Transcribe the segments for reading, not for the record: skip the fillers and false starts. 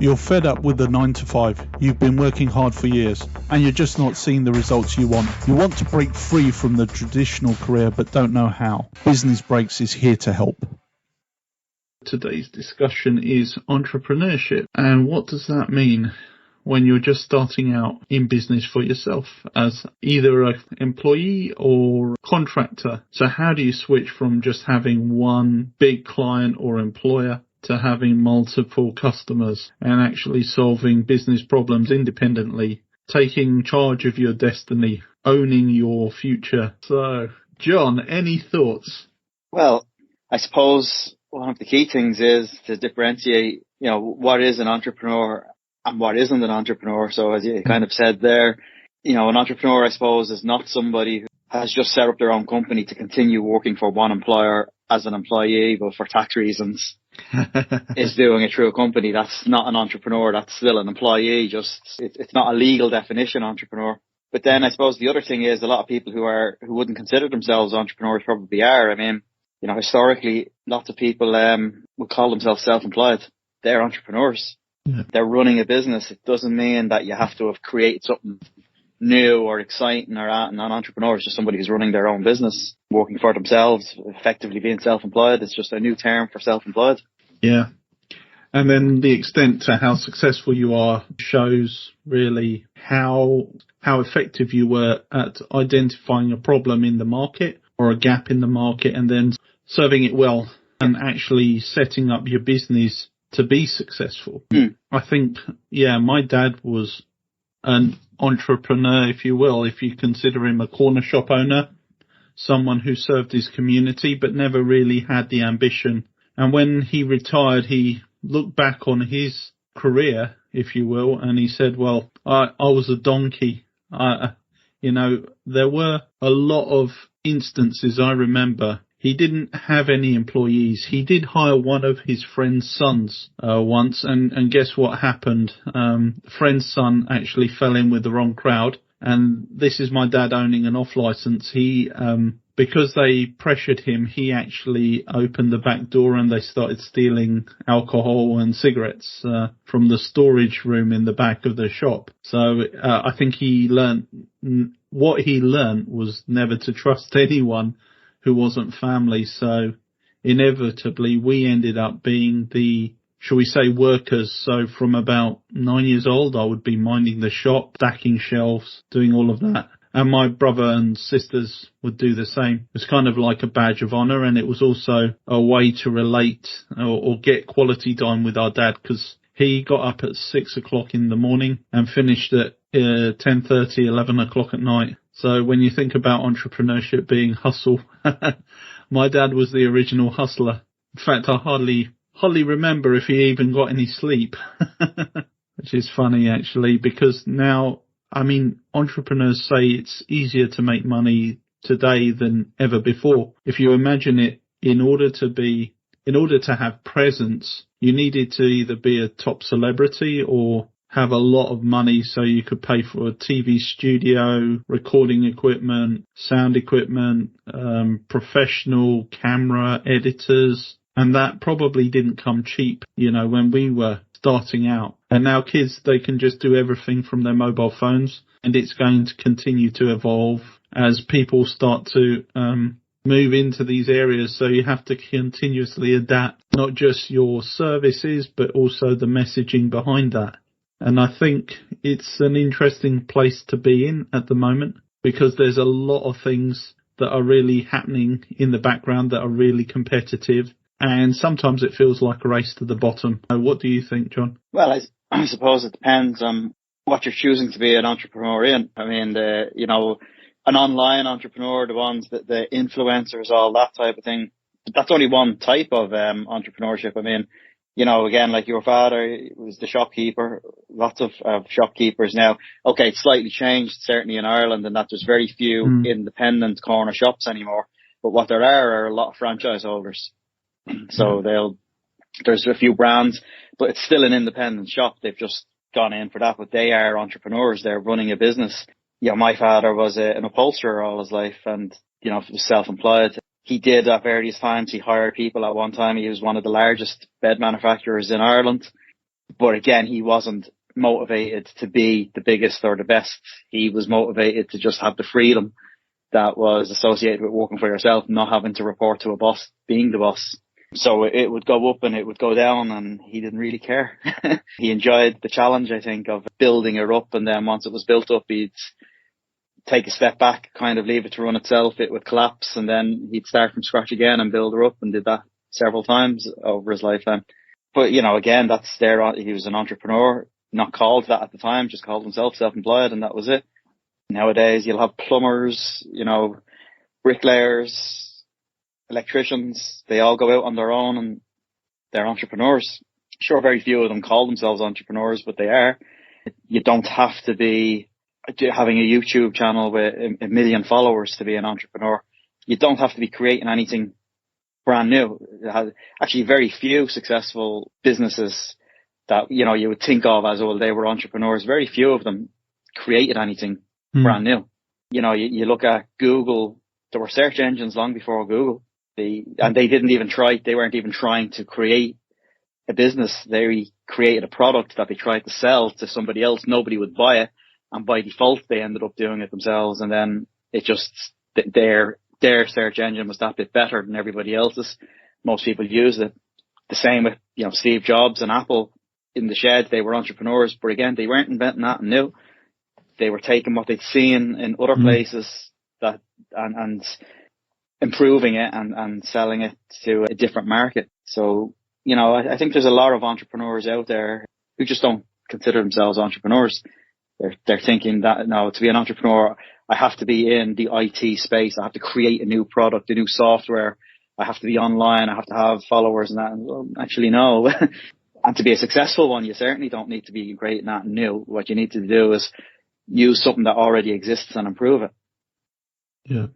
You're fed up with the 9 to 5. You've been working hard for years and you're just not seeing the results you want. You want to break free from the traditional career but don't know how. Business Breaks is here to help. Today's discussion is entrepreneurship. And what does that mean when you're just starting out in business for yourself as either an employee or contractor? So how do you switch from just having one big client or employer to having multiple customers and actually solving business problems independently, taking charge of your destiny, owning your future? So, John, any thoughts? Well, I suppose one of the key things is to differentiate, what is an entrepreneur and what isn't an entrepreneur. So as you kind of said there, an entrepreneur, I suppose, is not somebody who has just set up their own company to continue working for one employer as an employee, but for tax reasons is doing it through a company. That's not an entrepreneur. That's still an employee. It's not a legal definition entrepreneur. But then I suppose the other thing is a lot of people who wouldn't consider themselves entrepreneurs probably are. I mean, historically, lots of people would call themselves self-employed. They're entrepreneurs. Yeah. They're running a business. It doesn't mean that you have to have created something new or exciting or that. And an entrepreneur is just somebody who's running their own business, working for themselves, effectively being self-employed. It's just a new term for self-employed. Yeah. And then the extent to how successful you are shows really how effective you were at identifying a problem in the market or a gap in the market and then serving it well and actually setting up your business to be successful. I think, my dad was an entrepreneur, if you will, if you consider him a corner shop owner, someone who served his community but never really had the ambition. And when he retired, he looked back on his career, if you will, and he said, well, I was a donkey. There were a lot of instances I remember. He didn't have any employees. He did hire one of his friend's sons once, and guess what happened? The friend's son actually fell in with the wrong crowd, and this is my dad owning an off license. He, because they pressured him, he actually opened the back door and they started stealing alcohol and cigarettes from the storage room in the back of the shop. So I think what he learned was never to trust anyone who wasn't family. So inevitably we ended up being the, shall we say, workers. So from about 9 years old, I would be minding the shop, stacking shelves, doing all of that. And my brother and sisters would do the same. It was kind of like a badge of honor. And it was also a way to relate or get quality time with our dad, because he got up at 6 o'clock in the morning and finished at 10:30, 11 o'clock at night. So when you think about entrepreneurship being hustle, my dad was the original hustler. In fact, I hardly remember if he even got any sleep, which is funny actually, because now, I mean, entrepreneurs say it's easier to make money today than ever before. If you imagine it, in order to have presence, you needed to either be a top celebrity or have a lot of money so you could pay for a TV studio, recording equipment, sound equipment, professional camera editors. And that probably didn't come cheap, when we were starting out. And now kids, they can just do everything from their mobile phones, and it's going to continue to evolve as people start to move into these areas. So you have to continuously adapt, not just your services, but also the messaging behind that. And I think it's an interesting place to be in at the moment, because there's a lot of things that are really happening in the background that are really competitive. And sometimes it feels like a race to the bottom. What do you think, John? Well, I suppose it depends on what you're choosing to be an entrepreneur in. I mean, an online entrepreneur, the ones that the influencers, all that type of thing, that's only one type of entrepreneurship. I mean, again, like your father was the shopkeeper, lots of shopkeepers now. Okay, it's slightly changed, certainly in Ireland, and that there's very few independent corner shops anymore. But what there are a lot of franchise holders. So there's a few brands, but it's still an independent shop. They've just gone in for that, but they are entrepreneurs. They're running a business. My father was an upholsterer all his life and, was self-employed. He did at various times. He hired people at one time. He was one of the largest bed manufacturers in Ireland. But again, he wasn't motivated to be the biggest or the best. He was motivated to just have the freedom that was associated with working for yourself, not having to report to a boss, being the boss. So it would go up and it would go down, and he didn't really care. He enjoyed the challenge, I think, of building it up. And then once it was built up, he'd take a step back, kind of leave it to run itself. It would collapse, and then he'd start from scratch again and build her up, and did that several times over his lifetime. But, you know, again, that's there. He was an entrepreneur, not called that at the time, just called himself self-employed, and that was it. Nowadays, you'll have plumbers, you know, bricklayers, electricians. They all go out on their own and they're entrepreneurs. Sure, very few of them call themselves entrepreneurs, but they are. You don't have to be having a YouTube channel with a million followers to be an entrepreneur. You don't have to be creating anything brand new. Actually, very few successful businesses that, you know, you would think of as, well, they were entrepreneurs. Very few of them created anything brand new. You know, you look at Google, there were search engines long before Google. They weren't even trying to create a business. They created a product that they tried to sell to somebody else. Nobody would buy it. And by default, they ended up doing it themselves. And then it just, their search engine was that bit better than everybody else's. Most people use it. The same with, you know, Steve Jobs and Apple in the shed. They were entrepreneurs, but again, they weren't inventing that new. They were taking what they'd seen in other places and improving it and selling it to a different market. So, you know, I think there's a lot of entrepreneurs out there who just don't consider themselves entrepreneurs. They're thinking that, no, to be an entrepreneur, I have to be in the IT space. I have to create a new product, a new software. I have to be online. I have to have followers and that. And, well, actually, no. And to be a successful one, you certainly don't need to be creating that new. What you need to do is use something that already exists and improve it. Yeah.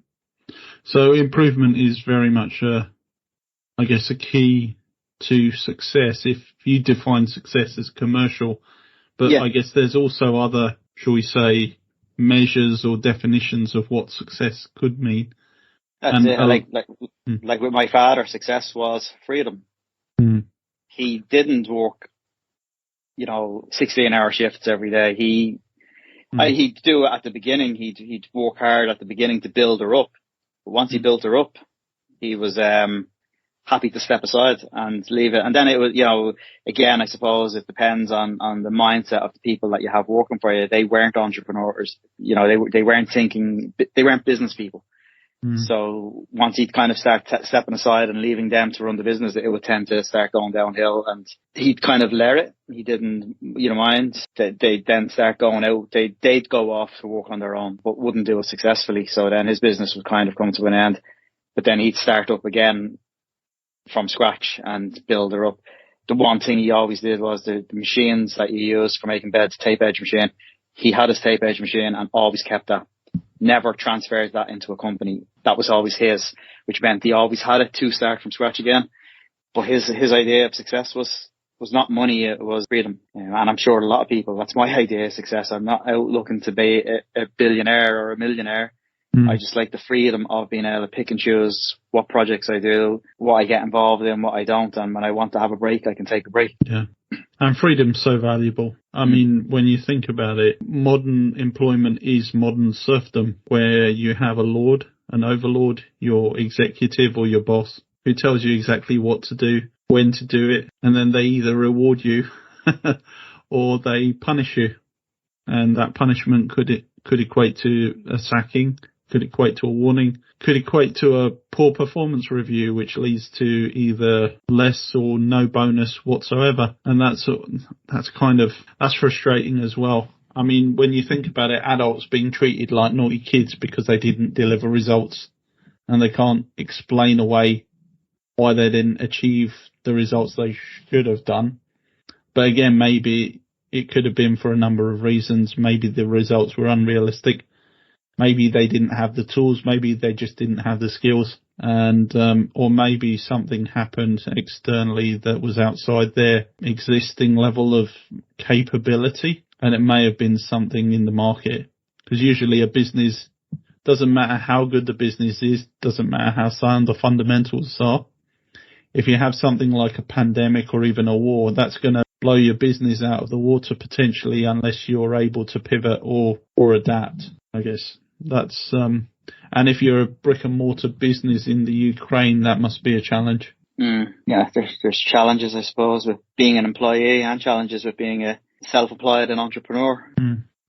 So improvement is very much, I guess, a key to success. If you define success as commercial, but yeah. I guess there's also other, shall we say, measures or definitions of what success could mean. That's it. Like with my father, success was freedom. He didn't work, you know, 16-hour shifts every day. He'd do it at the beginning. He'd work hard at the beginning to build her up. But once he built her up, he was happy to step aside and leave it. And then it was, you know, again, I suppose it depends on the mindset of the people that you have working for you. They weren't entrepreneurs. You know, they weren't business people. So once he'd kind of start stepping aside and leaving them to run the business, it would tend to start going downhill, and he'd kind of let it. He didn't, you know, mind. They'd then start going out. They'd go off to work on their own, but wouldn't do it successfully. So then his business would kind of come to an end, but then he'd start up again from scratch and build her up. The one thing he always did was the machines that you use for making beds, tape edge machine. He had his tape edge machine and always kept that. Never transferred that into a company. That was always his, which meant he always had it to start from scratch again. But his idea of success was not money, it was freedom. And I'm sure a lot of people, that's my idea of success. I'm not out looking to be a billionaire or a millionaire. I just like the freedom of being able to pick and choose what projects I do, what I get involved in, what I don't. And when I want to have a break, I can take a break. Yeah. And freedom's so valuable. I mean, when you think about it, modern employment is modern serfdom, where you have a lord, an overlord, your executive or your boss, who tells you exactly what to do, when to do it, and then they either reward you or they punish you. And that punishment could equate to a sacking, could equate to a warning, could equate to a poor performance review, which leads to either less or no bonus whatsoever. And that's frustrating as well. I mean, when you think about it, adults being treated like naughty kids because they didn't deliver results, and they can't explain away why they didn't achieve the results they should have done. But again, maybe it could have been for a number of reasons. Maybe the results were unrealistic. Maybe they didn't have the tools. Maybe they just didn't have the skills. And, or maybe something happened externally that was outside their existing level of capability. And it may have been something in the market. Because usually a business, doesn't matter how good the business is, doesn't matter how sound the fundamentals are. If you have something like a pandemic or even a war, that's going to blow your business out of the water potentially unless you're able to pivot or adapt. I guess that's and if you're a brick and mortar business in the Ukraine, that must be a challenge. Yeah, there's challenges, I suppose, with being an employee and challenges with being a self-employed and entrepreneur.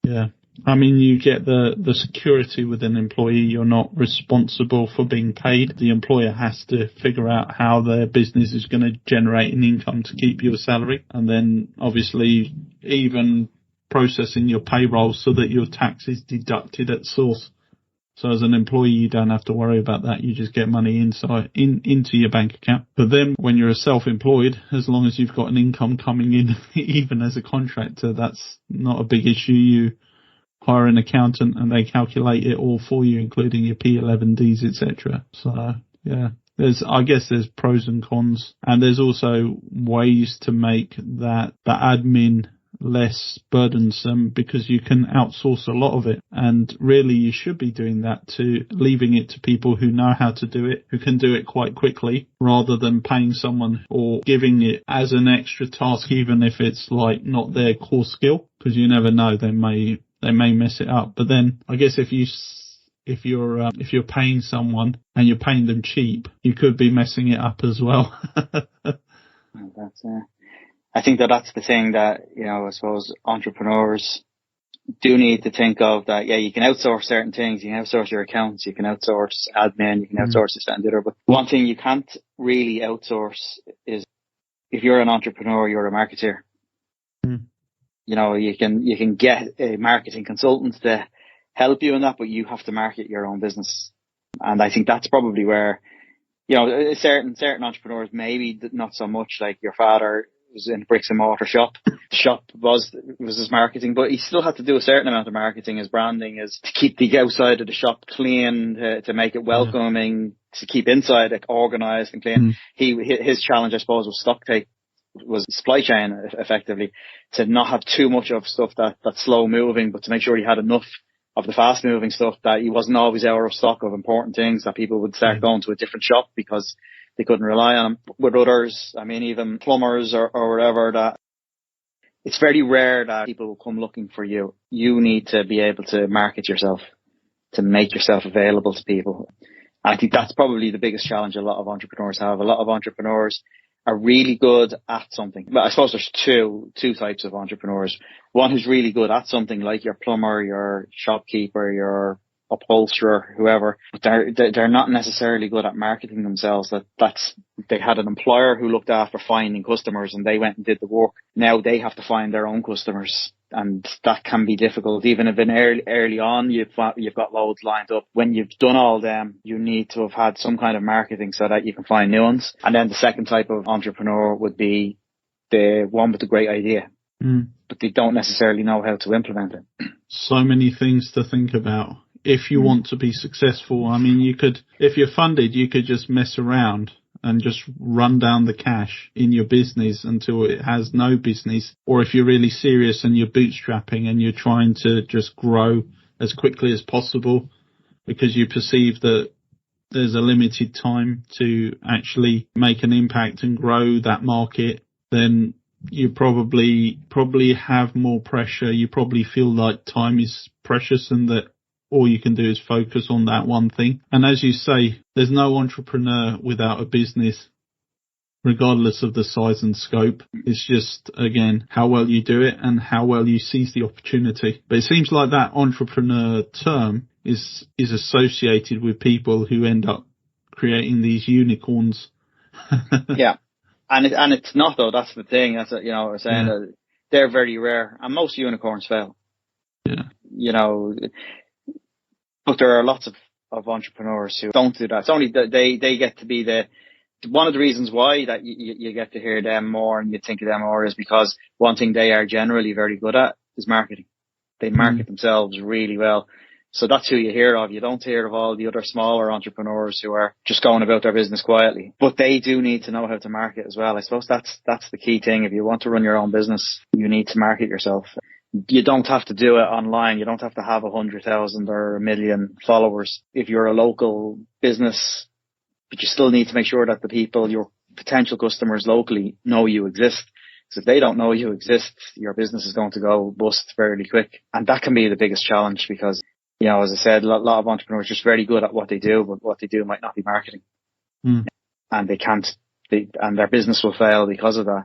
Yeah. I mean, you get the security with an employee. You're not responsible for being paid. The employer has to figure out how their business is going to generate an income to keep you a salary. And then obviously even processing your payroll so that your tax is deducted at source. So as an employee, you don't have to worry about that. You just get money into your bank account. But then when you're a self-employed, as long as you've got an income coming in, even as a contractor, that's not a big issue. You hire an accountant and they calculate it all for you, including your P11Ds, etc. So yeah, I guess there's pros and cons, and there's also ways to make the admin less burdensome because you can outsource a lot of it, and really you should be doing that, to leaving it to people who know how to do it, who can do it quite quickly, rather than paying someone or giving it as an extra task, even if it's like not their core skill, because you never know, they may mess it up. But then I guess if you're paying someone and you're paying them cheap, you could be messing it up as well. I think that's the thing that, I suppose entrepreneurs do need to think of, that, yeah, you can outsource certain things. You can outsource your accounts, you can outsource admin, you can outsource this and the other. But one thing you can't really outsource is, if you're an entrepreneur, you're a marketer. You can get a marketing consultant to help you in that, but you have to market your own business. And I think that's probably where, certain entrepreneurs, maybe not so much. Like your father was in a bricks and mortar shop. The shop was his marketing, but he still had to do a certain amount of marketing. His branding is to keep the outside of the shop clean, to make it welcoming, to keep inside it organized and clean. His challenge, I suppose, was supply chain, effectively, to not have too much of stuff that's slow moving, but to make sure he had enough of the fast moving stuff, that he wasn't always out of stock of important things, that people would start going to a different shop because they couldn't rely on him. With others, I mean, even plumbers or whatever, that it's very rare that people will come looking for you. You need to be able to market yourself, to make yourself available to people. I think that's probably the biggest challenge a lot of entrepreneurs have. A lot of entrepreneurs are really good at something. But I suppose there's two types of entrepreneurs. One who's really good at something, like your plumber, your shopkeeper, your upholsterer, whoever, but they're not necessarily good at marketing themselves. They had an employer who looked after finding customers and they went and did the work. Now they have to find their own customers, and that can be difficult. Even if early on you've got loads lined up, when you've done all them, you need to have had some kind of marketing so that you can find new ones. And then the second type of entrepreneur would be the one with the great idea, but they don't necessarily know how to implement it. So many things to think about. If you want to be successful, I mean, if you're funded, you could just mess around and just run down the cash in your business until it has no business. Or if you're really serious and you're bootstrapping and you're trying to just grow as quickly as possible because you perceive that there's a limited time to actually make an impact and grow that market, then you probably have more pressure. You probably feel like time is precious and that all you can do is focus on that one thing. And as you say, there's no entrepreneur without a business, regardless of the size and scope. It's just, again, how well you do it and how well you seize the opportunity. But it seems like that entrepreneur term is associated with people who end up creating these unicorns. Yeah. And it's not, though. That's the thing. That's what, I was saying, that they're very rare, and most unicorns fail. Yeah. But there are lots of entrepreneurs who don't do that. It's only that they get to be one of the reasons why that you get to hear them more and you think of them more is because one thing they are generally very good at is marketing. They market themselves really well. So that's who you hear of. You don't hear of all the other smaller entrepreneurs who are just going about their business quietly. But they do need to know how to market as well. I suppose that's the key thing. If you want to run your own business, you need to market yourself. You don't have to do it online. You don't have to have 100,000 or 1 million followers if you're a local business, but you still need to make sure that the people, your potential customers locally, know you exist. So if they don't know you exist, your business is going to go bust fairly quick. And that can be the biggest challenge because, you know, as I said, a lot of entrepreneurs are just very good at what they do, but what they do might not be marketing. And they can't, and their business will fail because of that.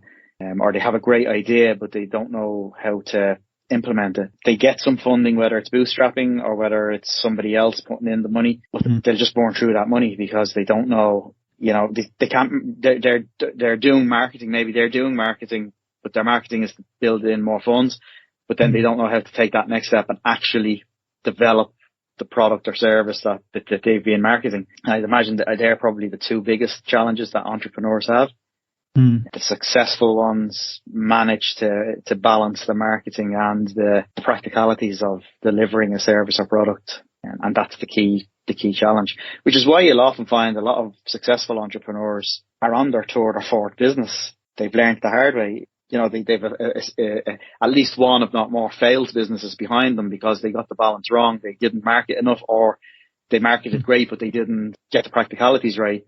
Or they have a great idea, but they don't know how to implement it. They get some funding, whether it's bootstrapping or whether it's somebody else putting in the money, but they'll just burn through that money because they don't know, you know, they can't, they're doing marketing. Maybe they're doing marketing, but their marketing is to build in more funds, but then they don't know how to take that next step and actually develop the product or service that they've been marketing. I'd imagine that they're probably the two biggest challenges that entrepreneurs have. The successful ones manage to balance the marketing and the practicalities of delivering a service or product. And that's the key challenge, which is why you'll often find a lot of successful entrepreneurs are on their third or fourth business. They've learned the hard way. You know, they've at least one, if not more, failed businesses behind them because they got the balance wrong. They didn't market enough, or they marketed great, but they didn't get the practicalities right.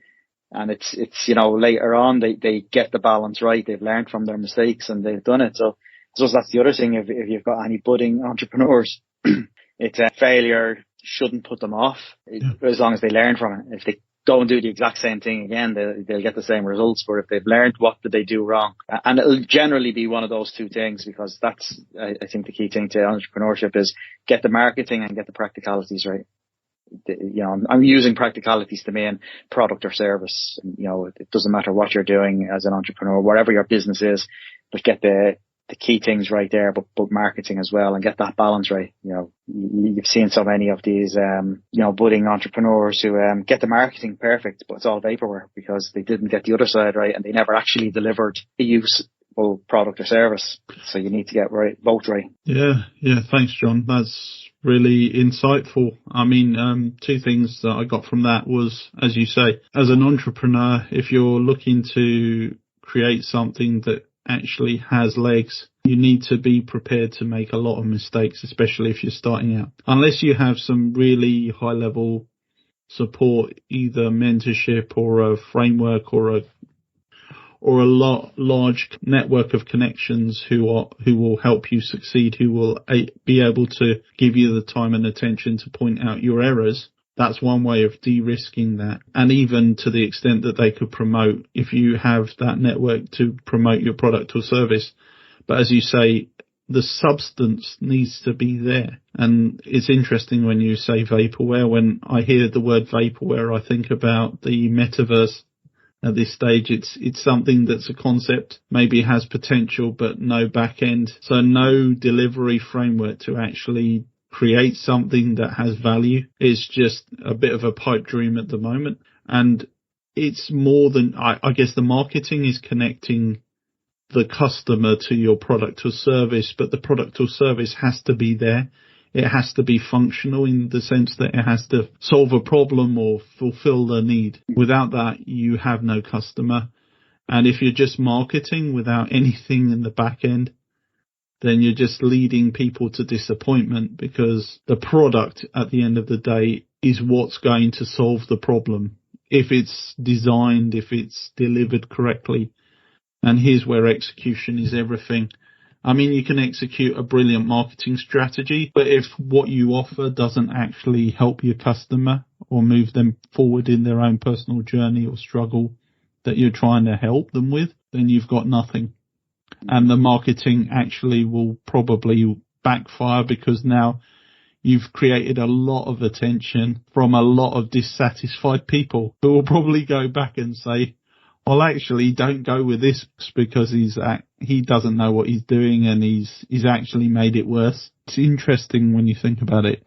And it's, you know, later on, they get the balance right. They've learned from their mistakes and they've done it. So I suppose that's the other thing. If you've got any budding entrepreneurs, it's a failure shouldn't put them off as long as they learn from it. If they go and do the exact same thing again, they'll get the same results. But if they've learned, what did they do wrong? And it'll generally be one of those two things, because that's, I think, the key thing to entrepreneurship is get the marketing and get the practicalities right. You know, I'm using practicalities to mean product or service. You know, it doesn't matter what you're doing as an entrepreneur, whatever your business is, but get the key things right there, but marketing as well, and get that balance right. You know, you've seen so many of these, you know, budding entrepreneurs who get the marketing perfect, but it's all vaporware because they didn't get the other side right, and they never actually delivered a useful product or service. So you need to get both right. Yeah. Thanks, John. That's really insightful. I mean, two things that I got from that was, as you say, as an entrepreneur, if you're looking to create something that actually has legs, you need to be prepared to make a lot of mistakes, especially if you're starting out. Unless you have some really high level support, either mentorship or a framework or a large network of connections who will help you succeed, who will be able to give you the time and attention to point out your errors. That's one way of de-risking that. And even to the extent that they could promote, if you have that network to promote your product or service. But as you say, the substance needs to be there. And it's interesting when you say vaporware. When I hear the word vaporware, I think about the metaverse. At this stage, it's something that's a concept, maybe has potential, but no back end. So no delivery framework to actually create something that has value. It's just a bit of a pipe dream at the moment. And it's more than, I guess the marketing is connecting the customer to your product or service, but the product or service has to be there. It has to be functional in the sense that it has to solve a problem or fulfill the need. Without that, you have no customer. And if you're just marketing without anything in the back end, then you're just leading people to disappointment, because the product at the end of the day is what's going to solve the problem. If it's designed, if it's delivered correctly. And here's where execution is everything. I mean, you can execute a brilliant marketing strategy, but if what you offer doesn't actually help your customer or move them forward in their own personal journey or struggle that you're trying to help them with, then you've got nothing. And the marketing actually will probably backfire, because now you've created a lot of attention from a lot of dissatisfied people who will probably go back and say, well, actually, don't go with this because he doesn't know what he's doing and he's actually made it worse. It's interesting when you think about it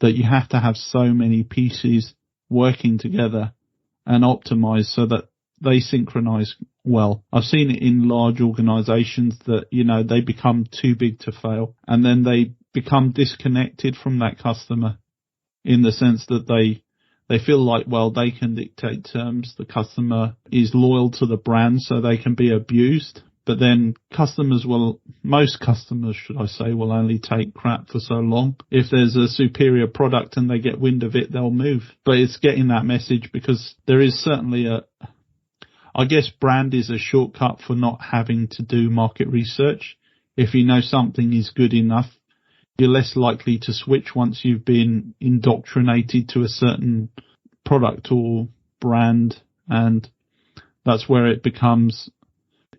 that you have to have so many pieces working together and optimize so that they synchronize well. I've seen it in large organizations that, you know, they become too big to fail, and then they become disconnected from that customer in the sense that they feel like, well, they can dictate terms. The customer is loyal to the brand, so they can be abused. But then most customers, should I say, will only take crap for so long. If there's a superior product and they get wind of it, they'll move. But it's getting that message, because there is certainly I guess brand is a shortcut for not having to do market research. If you know something is good enough, you're less likely to switch once you've been indoctrinated to a certain product or brand, and that's where it becomes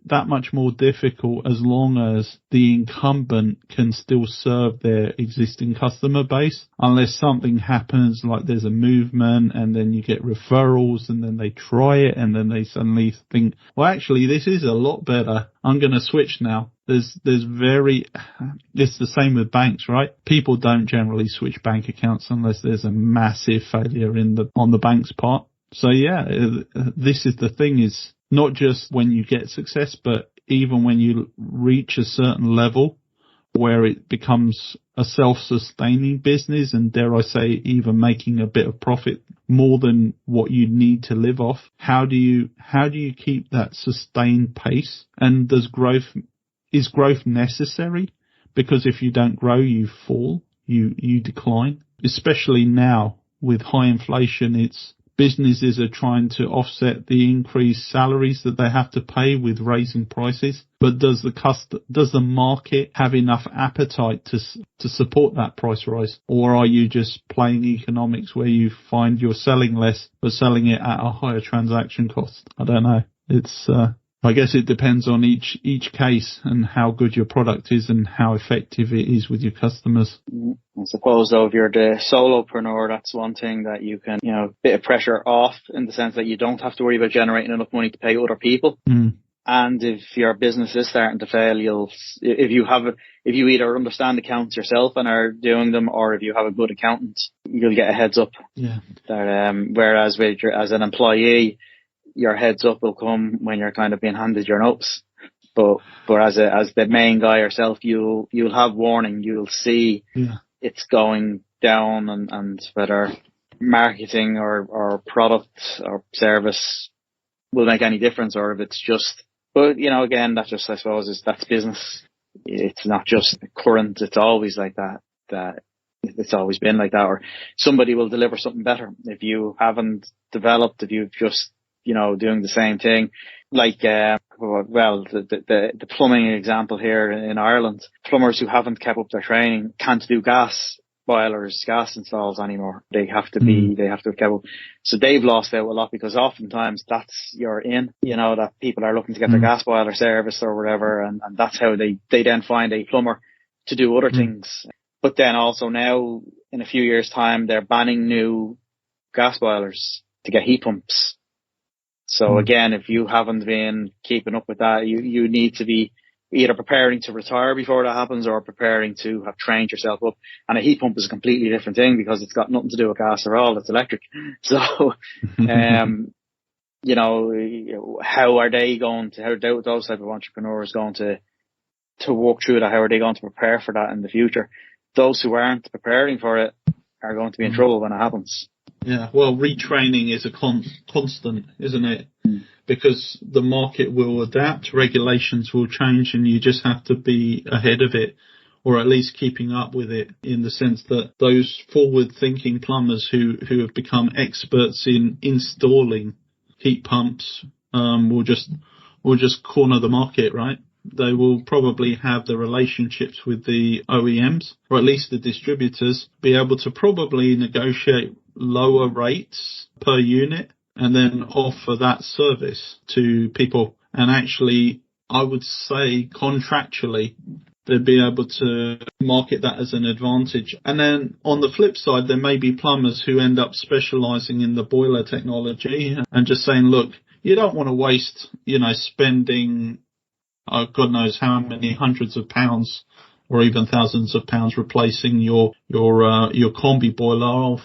that much more difficult as long as the incumbent can still serve their existing customer base. Unless something happens, like there's a movement and then you get referrals and then they try it and then they suddenly think, well, actually, this is a lot better. I'm going to switch now. It's the same with banks, right? People don't generally switch bank accounts unless there's a massive failure on the bank's part. So yeah, this is the thing, is not just when you get success, but even when you reach a certain level where it becomes a self-sustaining business and, dare I say, even making a bit of profit more than what you need to live off. How do you keep that sustained pace? And is growth necessary? Because if you don't grow, you fall, you decline. Especially now with high inflation, businesses are trying to offset the increased salaries that they have to pay with raising prices. But does the market have enough appetite to support that price rise? Or are you just playing economics where you find you're selling less but selling it at a higher transaction cost? I don't know. I guess it depends on each case and how good your product is and how effective it is with your customers. I suppose, though, if you're the solopreneur, that's one thing that you can, a bit of pressure off, in the sense that you don't have to worry about generating enough money to pay other people. And if your business is starting to fail, if you either understand accounts yourself and are doing them, or if you have a good accountant, you'll get a heads up. Yeah. Whereas as an employee, your heads up will come when you're kind of being handed your notes. But as the main guy yourself, you'll have warning. You'll see it's going down, and whether marketing or product or service will make any difference, or if it's just. But again, that's just, I suppose, that's business. It's not just current. It's always like that. That it's always been like that. Or somebody will deliver something better if you haven't developed. If you've just doing the same thing, like, the plumbing example here in Ireland, plumbers who haven't kept up their training can't do gas boilers, gas installs anymore. They have to have kept up. So they've lost out a lot, because oftentimes that's that people are looking to get their gas boiler serviced or whatever. And that's how they then find a plumber to do other things. But then also now, in a few years' time, they're banning new gas boilers to get heat pumps. So again, if you haven't been keeping up with that, you need to be either preparing to retire before that happens, or preparing to have trained yourself up. And a heat pump is a completely different thing, because it's got nothing to do with gas at all. It's electric. So, how are those type of entrepreneurs going to walk through that? How are they going to prepare for that in the future? Those who aren't preparing for it are going to be in trouble when it happens. Yeah, well, retraining is a constant, isn't it? Because the market will adapt, regulations will change, and you just have to be ahead of it, or at least keeping up with it, in the sense that those forward-thinking plumbers who have become experts in installing heat pumps will just corner the market, right? They will probably have the relationships with the OEMs, or at least the distributors, be able to probably negotiate lower rates per unit and then offer that service to people. And actually, I would say contractually, they'd be able to market that as an advantage. And then on the flip side, there may be plumbers who end up specializing in the boiler technology and just saying, look, you don't want to waste, spending God knows how many hundreds of pounds or even thousands of pounds replacing your combi boiler.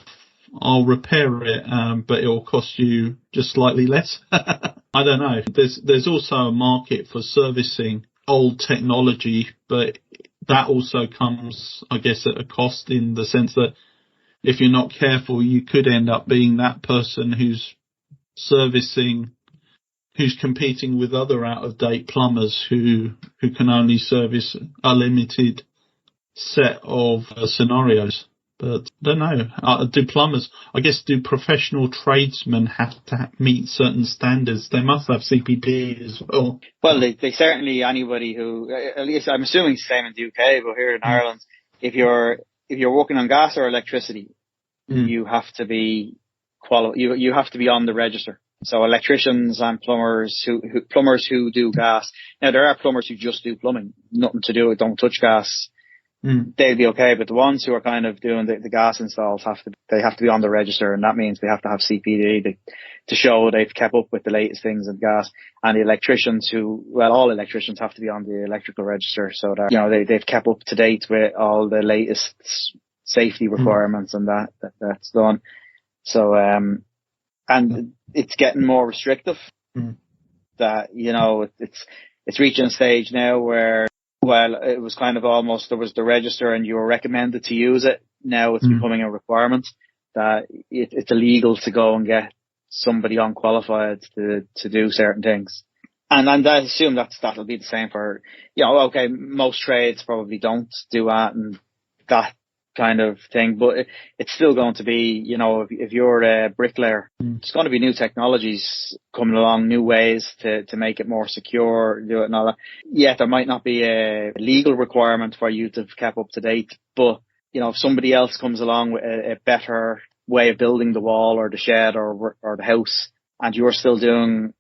I'll repair it, but it will cost you just slightly less. I don't know. There's also a market for servicing old technology, but that also comes, I guess, at a cost, in the sense that if you're not careful, you could end up being that person who's competing with other out-of-date plumbers who can only service a limited set of scenarios. But I don't know. Do plumbers, I guess, do professional tradesmen have to meet certain standards? They must have CPD as well. Well, they certainly, anybody who, at least I'm assuming it's the same in the UK, but here in Ireland, if you're working on gas or electricity, you have to be you have to be on the register. So electricians and plumbers who do gas. Now there are plumbers who just do plumbing, nothing to do with, don't touch gas. They'll be okay, but the ones who are kind of doing the gas installs have to be on the register, and that means they have to have CPD to show they've kept up with the latest things in gas. And the electricians all electricians have to be on the electrical register, so that they've kept up to date with all the latest safety requirements and that's done. So and it's getting more restrictive. That it's reaching a stage now where, well, it was kind of almost, there was the register and you were recommended to use it. Now it's becoming a requirement that it's illegal to go and get somebody unqualified to do certain things. And I assume that'll be the same for, okay, most trades probably don't do that and that kind of thing, but it's still going to be, if you're a bricklayer, there's going to be new technologies coming along, new ways to make it more secure, do it and all that. Yeah, there might not be a legal requirement for you to have kept up to date, but if somebody else comes along with a better way of building the wall or the shed or the house, and you're still doing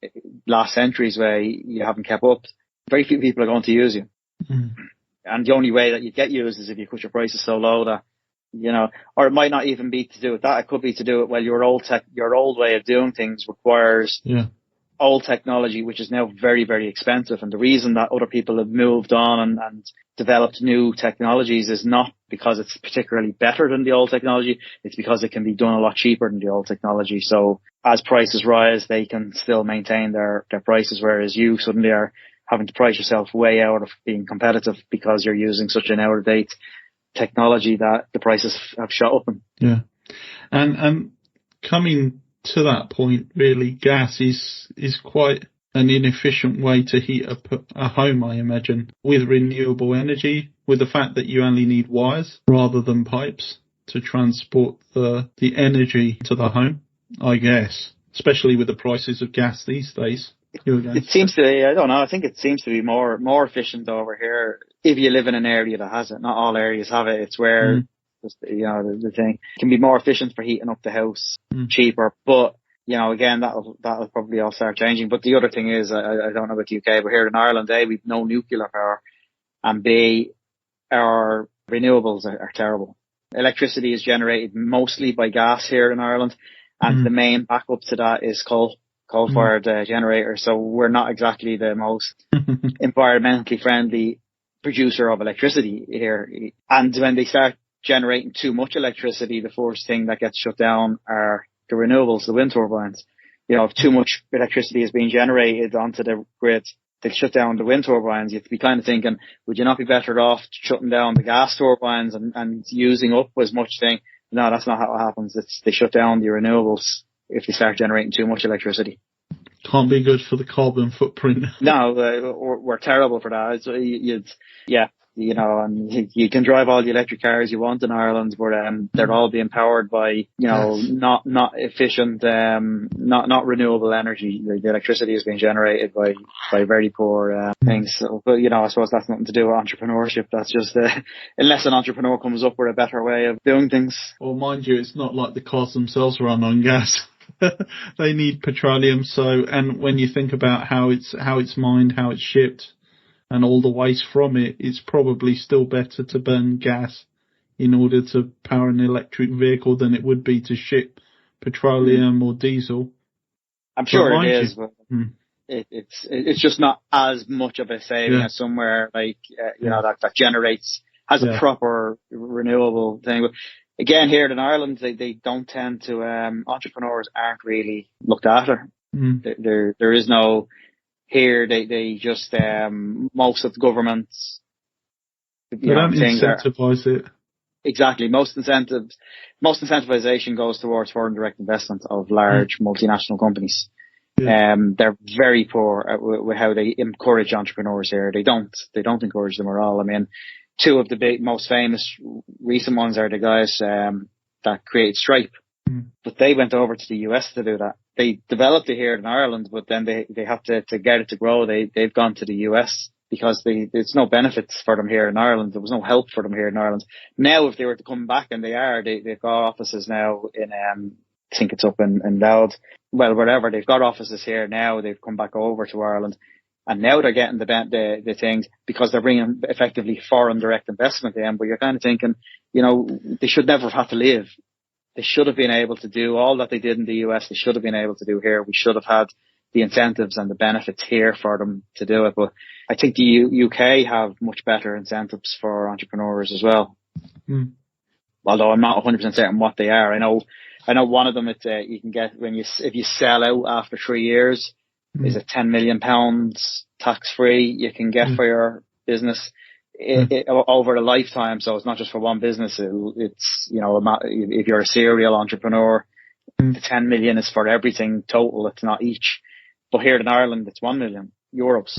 last century's way, you haven't kept up, very few people are going to use you. And the only way that you get used is if you put your prices so low that, or it might not even be to do with that. It could be to do with, well, your old way of doing things requires old technology, which is now very, very expensive. And the reason that other people have moved on and developed new technologies is not because it's particularly better than the old technology. It's because it can be done a lot cheaper than the old technology. So as prices rise, they can still maintain their prices, whereas you suddenly are having to price yourself way out of being competitive because you're using such an out-of-date technology that the prices have shot up. And coming to that point, really, gas is quite an inefficient way to heat a home, I imagine, with renewable energy, with the fact that you only need wires rather than pipes to transport the energy to the home, I guess, especially with the prices of gas these days. It seems to be, I don't know, I think it seems to be more efficient over here if you live in an area that has it. Not all areas have it. It's where, the thing can be more efficient for heating up the house, cheaper. But, again, that'll probably all start changing. But the other thing is, I don't know about the UK, but here in Ireland, A, we've no nuclear power, and B, our renewables are terrible. Electricity is generated mostly by gas here in Ireland, and the main backup to that is coal-fired generator. So we're not exactly the most environmentally friendly producer of electricity here. And when they start generating too much electricity, the first thing that gets shut down are the renewables, the wind turbines. If too much electricity is being generated onto the grid, they shut down the wind turbines. You have to be kind of thinking, would you not be better off shutting down the gas turbines and using up as much thing? No, that's not how it happens. They shut down the renewables if they start generating too much electricity. Can't be good for the carbon footprint. No, we're terrible for that. So and you can drive all the electric cars you want in Ireland, but they're all being powered by not efficient, not renewable energy. The electricity is being generated by very poor things. So, but I suppose that's nothing to do with entrepreneurship. That's just unless an entrepreneur comes up with a better way of doing things. Well, mind you, it's not like the cars themselves run on gas. They need petroleum. So, and when you think about how it's mined, how it's shipped, and all the waste from it, it's probably still better to burn gas in order to power an electric vehicle than it would be to ship petroleum or diesel. I'm sure it is, but it's just not as much of a saving as somewhere like that has a proper renewable thing. But again, here in Ireland, they don't tend to. Entrepreneurs aren't really looked after. There is no. Here, they just, most of the governments, they don't incentivize it. Exactly. Most incentivization goes towards foreign direct investment of large multinational companies. They're very poor with how they encourage entrepreneurs here. They don't encourage them at all. I mean, two of the most famous recent ones are the guys that create Stripe. But they went over to the US to do that. They developed it here in Ireland, but then they have to get it to grow. They've gone to the US because there's no benefits for them here in Ireland. There was no help for them here in Ireland. Now, if they were to come back, and they've got offices now in, I think it's up in Loud. Well, wherever, they've got offices here now. They've come back over to Ireland. And now they're getting the things because they're bringing effectively foreign direct investment in. But you're kind of thinking, they should never have had to leave. They should have been able to do all that they did in the US. They should have been able to do here. We should have had the incentives and the benefits here for them to do it. But I think the UK have much better incentives for entrepreneurs as well. Although I'm not 100% certain what they are. I know one of them, you can get if you sell out after 3 years, is it £10 million tax free you can get for your business over a lifetime. So it's not just for one business. It's, if you're a serial entrepreneur, the 10 million is for everything total. It's not each. But here in Ireland, it's 1 million euros.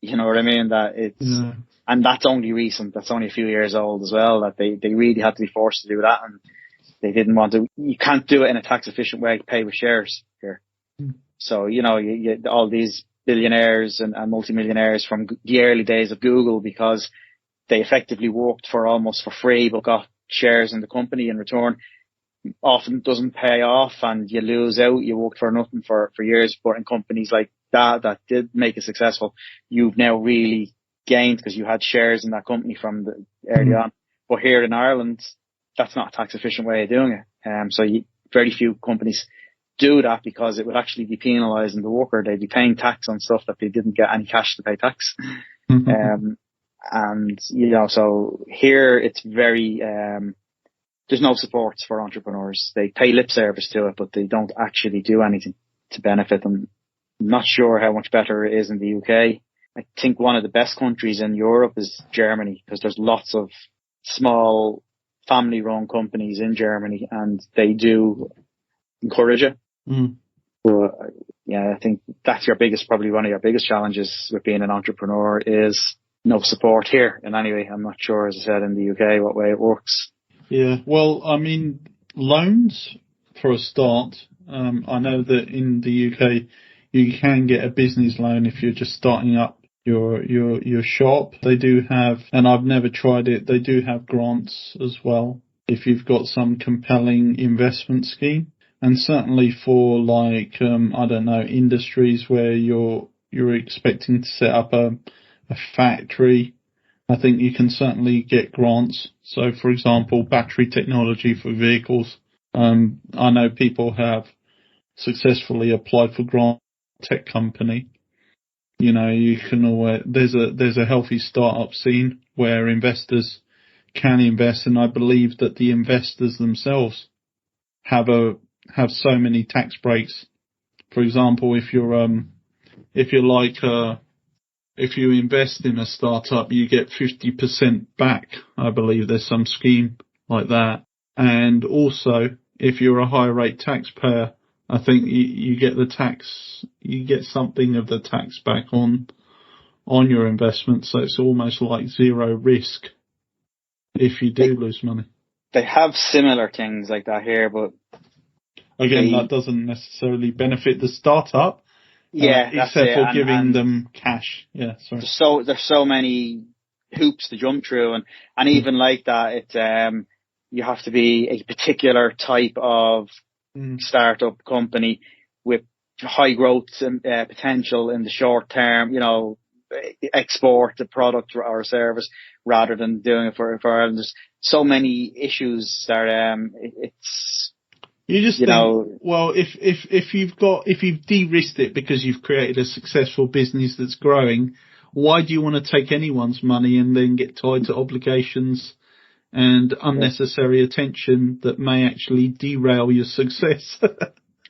You know what I mean? And that's only recent. That's only a few years old as well, that they really had to be forced to do that. And they didn't want to. You can't do it in a tax efficient way to pay with shares here. So, you all these billionaires and multimillionaires from the early days of Google, because they effectively worked for almost for free, but got shares in the company in return, often doesn't pay off and you lose out. You worked for nothing for years. But in companies like that did make it successful, you've now really gained because you had shares in that company from the early on. But here in Ireland, that's not a tax efficient way of doing it. So very few companies do that because it would actually be penalising the worker. They'd be paying tax on stuff that they didn't get any cash to pay tax. And, so here it's very, there's no support for entrepreneurs. They pay lip service to it, but they don't actually do anything to benefit them. I'm not sure how much better it is in the UK. I think one of the best countries in Europe is Germany, because there's lots of small family-run companies in Germany, and they do encourage it. But I think that's probably one of your biggest challenges with being an entrepreneur is no support here in any way. I'm not sure, as I said, in the UK, what way it works. Yeah, well, I mean, loans for a start. I know that in the UK you can get a business loan if you're just starting up your shop. They do have, and I've never tried it, they do have grants as well if you've got some compelling investment scheme. And certainly for industries where you're expecting to set up a factory, I think you can certainly get grants. So, for example, battery technology for vehicles. I know people have successfully applied for grant tech company. You can always, there's a healthy startup scene where investors can invest, and I believe that the investors themselves have so many tax breaks. For example, if you invest in a startup, you get 50% back. I believe there's some scheme like that. And also, if you're a high rate taxpayer, I think you get something of the tax back on your investment. So it's almost like zero risk if you do lose money. They have similar things like that here, but again, that doesn't necessarily benefit the startup. Except for giving them cash. Yeah, sorry. There's so many hoops to jump through, and even like that, you have to be a particular type of startup company with high growth potential in the short term. Export the product or a service rather than doing it for Ireland. There's so many issues that it's. You just think, well, if you've de-risked it because you've created a successful business that's growing, why do you want to take anyone's money and then get tied to obligations and unnecessary attention that may actually derail your success?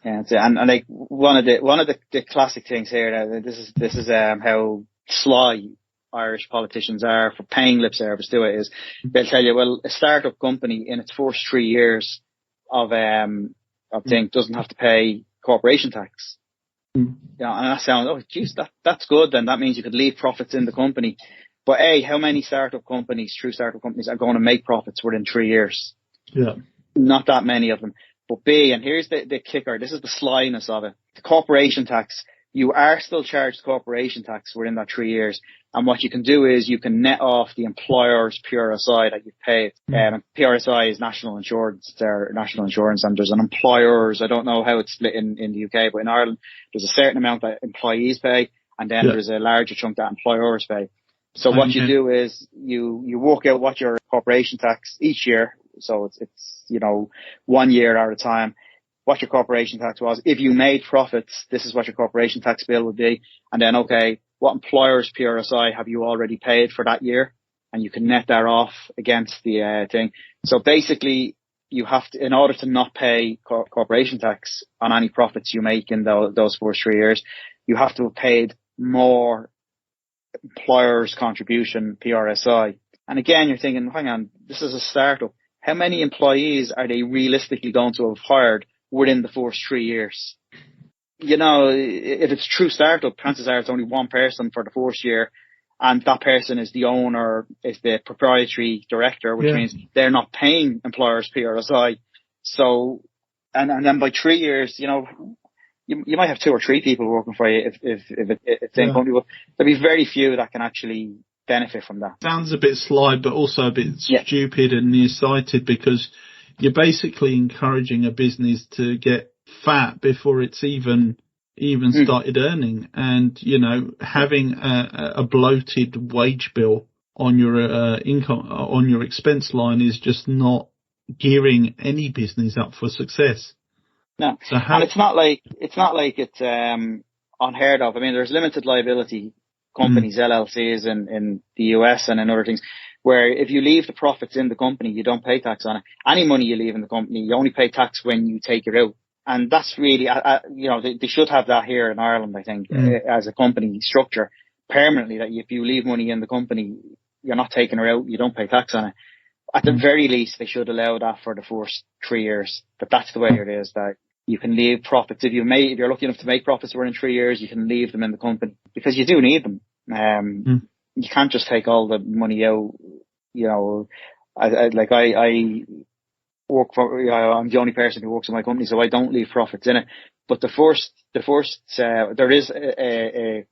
And like one of the classic things here. This is how sly Irish politicians are for paying lip service to it. Is they'll tell you, well, a startup company in its first 3 years of thing doesn't have to pay corporation tax. And that sounds, that's good. Then that means you could leave profits in the company. But A, how many true startup companies are going to make profits within 3 years? Yeah. Not that many of them. But B, and here's the kicker, this is the slyness of it. The corporation tax, you are still charged corporation tax within that 3 years. And what you can do is you can net off the employer's PRSI that you've paid. PRSI is national insurance, and there's an employer's, I don't know how it's split in the UK, but in Ireland, there's a certain amount that employees pay, and then there's a larger chunk that employers pay. So what you do is you work out what your corporation tax each year. So it's 1 year at a time, what your corporation tax was. If you made profits, this is what your corporation tax bill would be. And then, okay, what employer's PRSI have you already paid for that year? And you can net that off against the thing. So basically, you have to, in order to not pay corporation tax on any profits you make in those first 3 years, you have to have paid more employer's contribution PRSI. And again, you're thinking, hang on, this is a startup. How many employees are they realistically going to have hired within the first 3 years? If it's a true startup, chances are it's only one person for the first year, and that person is the owner, is the proprietary director, which means they're not paying employers PRSI. So, and then by 3 years, you might have 2 or 3 people working for you if it's in company, but there'll be very few that can actually benefit from that. Sounds a bit sly, but also a bit stupid and nearsighted, because you're basically encouraging a business to get fat before it's even started earning, and having a bloated wage bill on your income, on your expense line, is just not gearing any business up for success. No, so and it's not like it's unheard of. I mean, there's limited liability companies, LLCs in the US and in other things, where if you leave the profits in the company, you don't pay tax on it. Any money you leave in the company, you only pay tax when you take it out. And that's really, they should have that here in Ireland, I think, as a company structure permanently, that if you leave money in the company, you're not taking it out, you don't pay tax on it. At the very least, they should allow that for the first 3 years. But that's the way it is, that you can leave profits. If you're lucky enough to make profits within 3 years, you can leave them in the company, because you do need them. You can't just take all the money out. I work for, I'm the only person who works in my company, so I don't leave profits in it. But there is a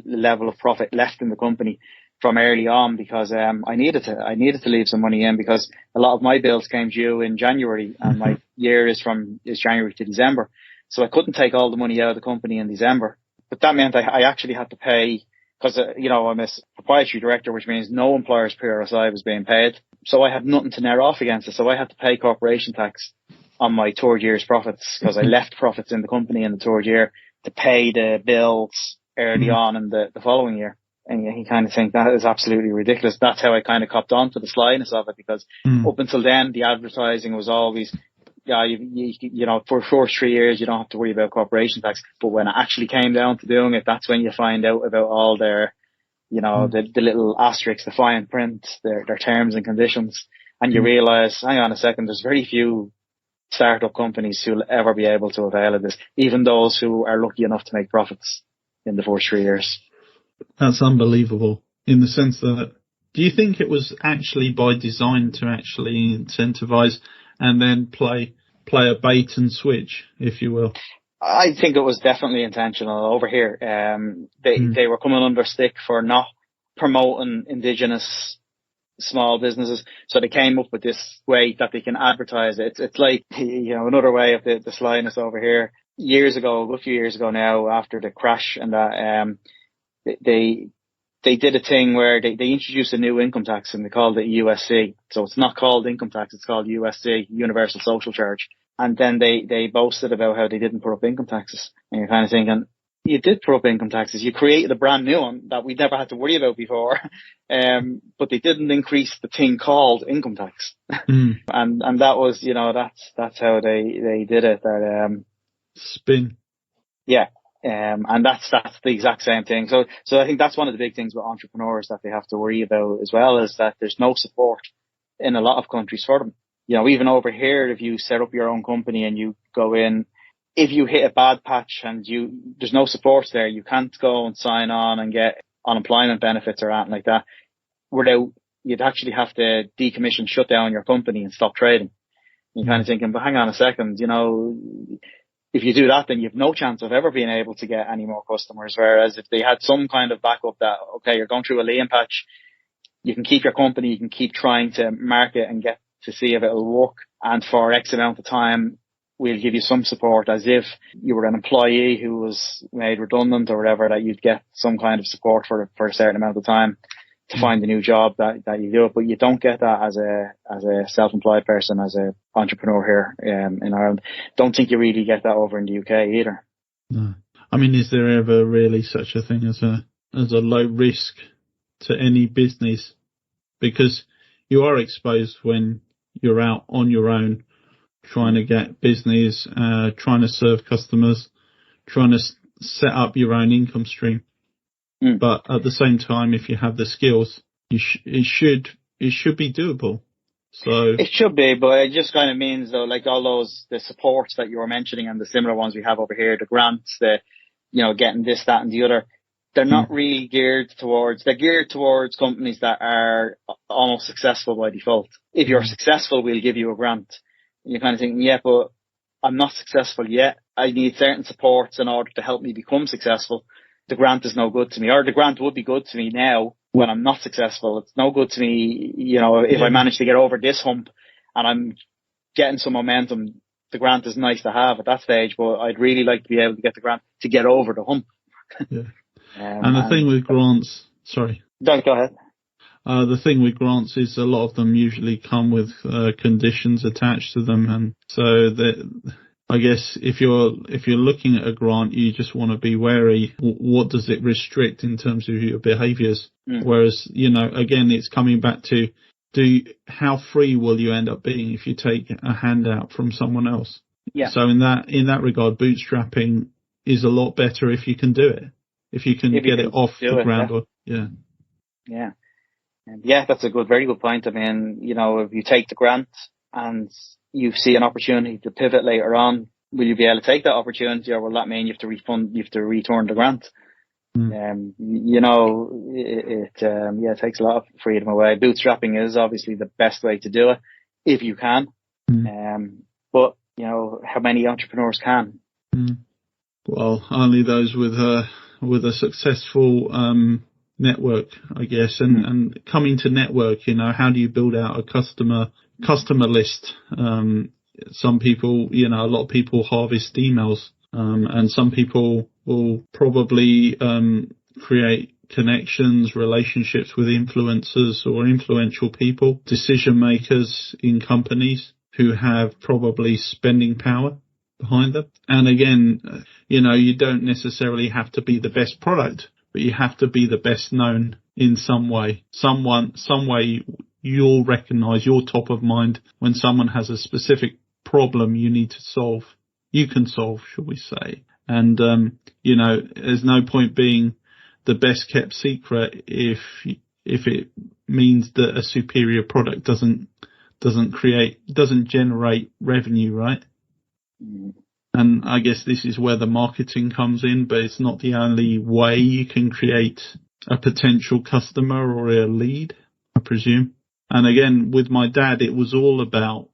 level of profit left in the company from early on, because I needed to leave some money in, because a lot of my bills came due in January, and my year is January to December, so I couldn't take all the money out of the company in December. But that meant I actually had to pay, because I'm a proprietary director, which means no employer's PRSI was being paid, so I had nothing to net off against it. So I had to pay corporation tax on my third year's profits, because I left profits in the company in the third year to pay the bills early on in the following year. And you kind of think that is absolutely ridiculous. That's how I kind of copped on to the slyness of it, because up until then, the advertising was always, for the first 3 years, you don't have to worry about corporation tax. But when it actually came down to doing it, that's when you find out about all their, the little asterisks, the fine print, their terms and conditions. And you realize, hang on a second, there's very few startup companies who will ever be able to avail of this, even those who are lucky enough to make profits in the first 3 years. That's unbelievable, in the sense that, do you think it was actually by design to actually incentivize and then play a bait and switch, if you will? I think it was definitely intentional over here. They were coming under stick for not promoting indigenous small businesses, so they came up with this way that they can advertise it. It's like, another way of the slyness over here. A few years ago now, after the crash and that, they did a thing where they introduced a new income tax, and they called it USC. So it's not called income tax, it's called USC, Universal Social Charge. And then they boasted about how they didn't put up income taxes. And you're kind of thinking, you did put up income taxes. You created a brand new one that we never had to worry about before. But they didn't increase the thing called income tax. And that was, that's how they did it. That, spin. Yeah. And that's the exact same thing. So I think that's one of the big things with entrepreneurs that they have to worry about as well, is that there's no support in a lot of countries for them. Even over here, if you set up your own company and you go in, if you hit a bad patch and there's no support there, you can't go and sign on and get unemployment benefits or anything like that, without, you'd actually have to decommission, shut down your company and stop trading. You're kind of thinking, but hang on a second, you know, if you do that, then you've no chance of ever being able to get any more customers. Whereas if they had some kind of backup that, okay, you're going through a lean patch, you can keep your company, you can keep trying to market and get to see if it'll work. And for X amount of time, we'll give you some support, as if you were an employee who was made redundant or whatever, that you'd get some kind of support for a certain amount of time to find a new job that you do. But you don't get that as a self-employed person, as an entrepreneur here in Ireland. Don't think you really get that over in the UK either. No. I mean, is there ever really such a thing as a low risk to any business? Because you are exposed when you're out on your own, trying to get business, trying to serve customers, trying to set up your own income stream. But at the same time, if you have the skills, it should be doable. So it should be, but it just kind of means, though, like all the supports that you were mentioning and the similar ones we have over here, the grants, getting this, that, and the other, they're not really geared towards companies that are almost successful by default. If you're successful, we'll give you a grant. And you're kind of thinking, yeah, but I'm not successful yet. I need certain supports in order to help me become successful. The grant is no good to me, or the grant would be good to me now when I'm not successful. It's no good to me, if I manage to get over this hump and I'm getting some momentum. The grant is nice to have at that stage, but I'd really like to be able to get the grant to get over the hump. Yeah. And the thing with grants, sorry. Don't go ahead. The thing with grants is a lot of them usually come with conditions attached to them, and so I guess if you're looking at a grant, you just want to be wary. What does it restrict in terms of your behaviours? Whereas, again, it's coming back to how free will you end up being if you take a handout from someone else? Yeah. So in that regard, bootstrapping is a lot better if you can do it, if you can get it off the ground. Yeah. Yeah. Yeah, that's a very good point. I mean, if you take the grant and you see an opportunity to pivot later on, will you be able to take that opportunity, or will that mean you have to return the grant? It takes a lot of freedom away. Bootstrapping is obviously the best way to do it if you can. But how many entrepreneurs can? Well, only those with a successful network, I guess, and coming to network, how do you build out a customer list? Some people, a lot of people harvest emails, and some people will probably create connections, relationships with influencers or influential people, decision makers in companies who have probably spending power behind them. And again, you don't necessarily have to be the best product, but you have to be the best known in some way. Some way you'll recognize, you're top of mind when someone has a specific problem you need to solve. You can solve, shall we say. And, there's no point being the best kept secret if it means that a superior product doesn't generate revenue, right? And I guess this is where the marketing comes in, but it's not the only way you can create a potential customer or a lead, I presume. And again, with my dad, it was all about,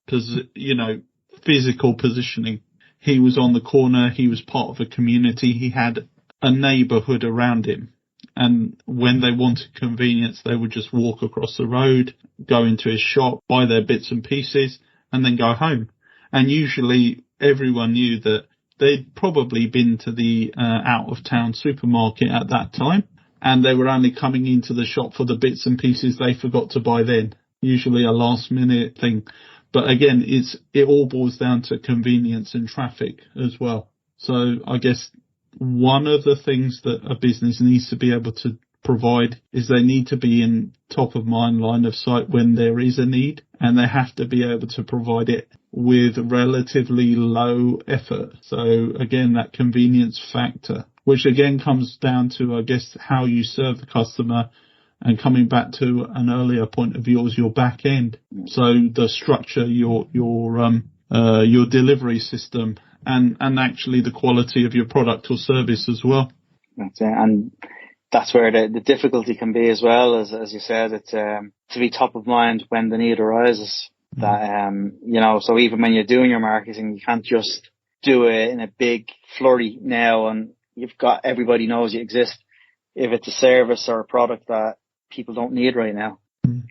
physical positioning. He was on the corner. He was part of a community. He had a neighborhood around him. And when they wanted convenience, they would just walk across the road, go into his shop, buy their bits and pieces, and then go home. And usually everyone knew that they'd probably been to the out-of-town supermarket at that time, and they were only coming into the shop for the bits and pieces they forgot to buy then, usually a last-minute thing. But again, it all boils down to convenience and traffic as well. So I guess one of the things that a business needs to be able to provide is they need to be in top of mind, line of sight when there is a need, and they have to be able to provide it with relatively low effort. So again, that convenience factor, which again comes down to, I guess, how you serve the customer, and coming back to an earlier point of yours, your back end. So the structure, your delivery system, and actually the quality of your product or service as well. That's it. And that's where the difficulty can be as well. As you said, it's to be top of mind when the need arises. That so even when you're doing your marketing, you can't just do it in a big flurry now, and you've got everybody knows you exist. If it's a service or a product that people don't need right now,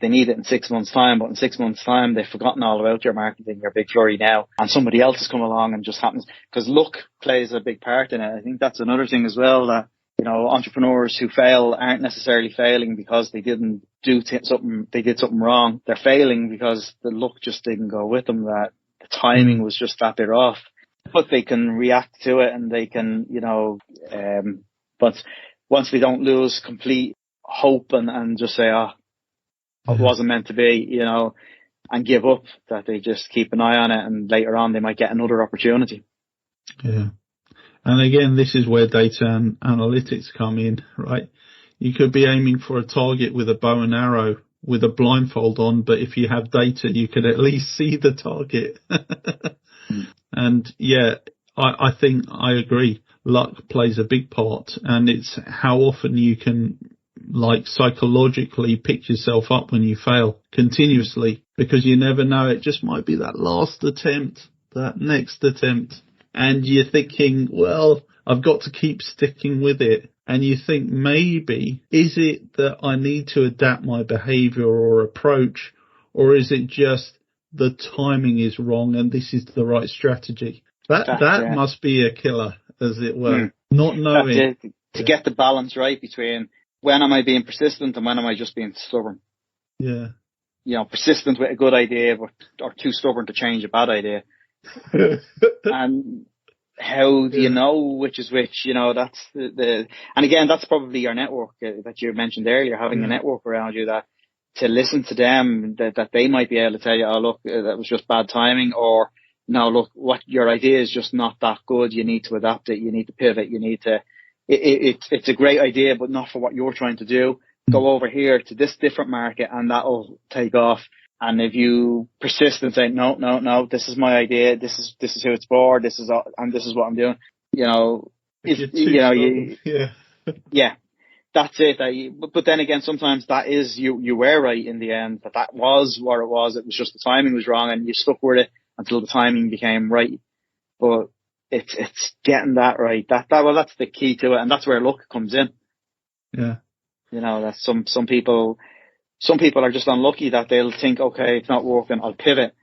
they need it in 6 months' time. But in 6 months' time, they've forgotten all about your marketing, your big flurry now, and somebody else has come along and just happens, because luck plays a big part in it. I think that's another thing as well, that entrepreneurs who fail aren't necessarily failing because they didn't do something, they did something wrong. They're failing because the luck just didn't go with them, that the timing was just that bit off. But they can react to it, and they can, but once they don't lose complete hope and just say, it wasn't meant to be, and give up, that they just keep an eye on it, and later on they might get another opportunity. Yeah. And again, this is where data and analytics come in, right? You could be aiming for a target with a bow and arrow with a blindfold on, but if you have data, you could at least see the target. And yeah, I think I agree. Luck plays a big part, and it's how often you can psychologically pick yourself up when you fail continuously, because you never know. It just might be that last attempt, that next attempt. And you're thinking, well, I've got to keep sticking with it. And you think, maybe, is it that I need to adapt my behavior or approach, or is it just the timing is wrong and this is the right strategy? That must be a killer, as it were. Not knowing. To get the balance right between when am I being persistent and when am I just being stubborn. Yeah. Persistent with a good idea, or too stubborn to change a bad idea. And how do you know which is which? That's and again, that's probably your network that you mentioned earlier, having a network around you that to listen to them, that they might be able to tell you, oh, look, that was just bad timing, or no, look, what your idea is just not that good. You need to adapt it. You need to pivot. You need to, it's a great idea, but not for what you're trying to do. Go over here to this different market and that'll take off. And if you persist and say, no, this is my idea, this is who it's for, this is what I'm doing, that's it. But then again, sometimes that is, you were right in the end, that was what it was. It was just the timing was wrong, and you stuck with it until the timing became right. But it's getting that right. That's the key to it, and that's where luck comes in. Yeah. That some people are just unlucky that they'll think, okay, it's not working, I'll pivot.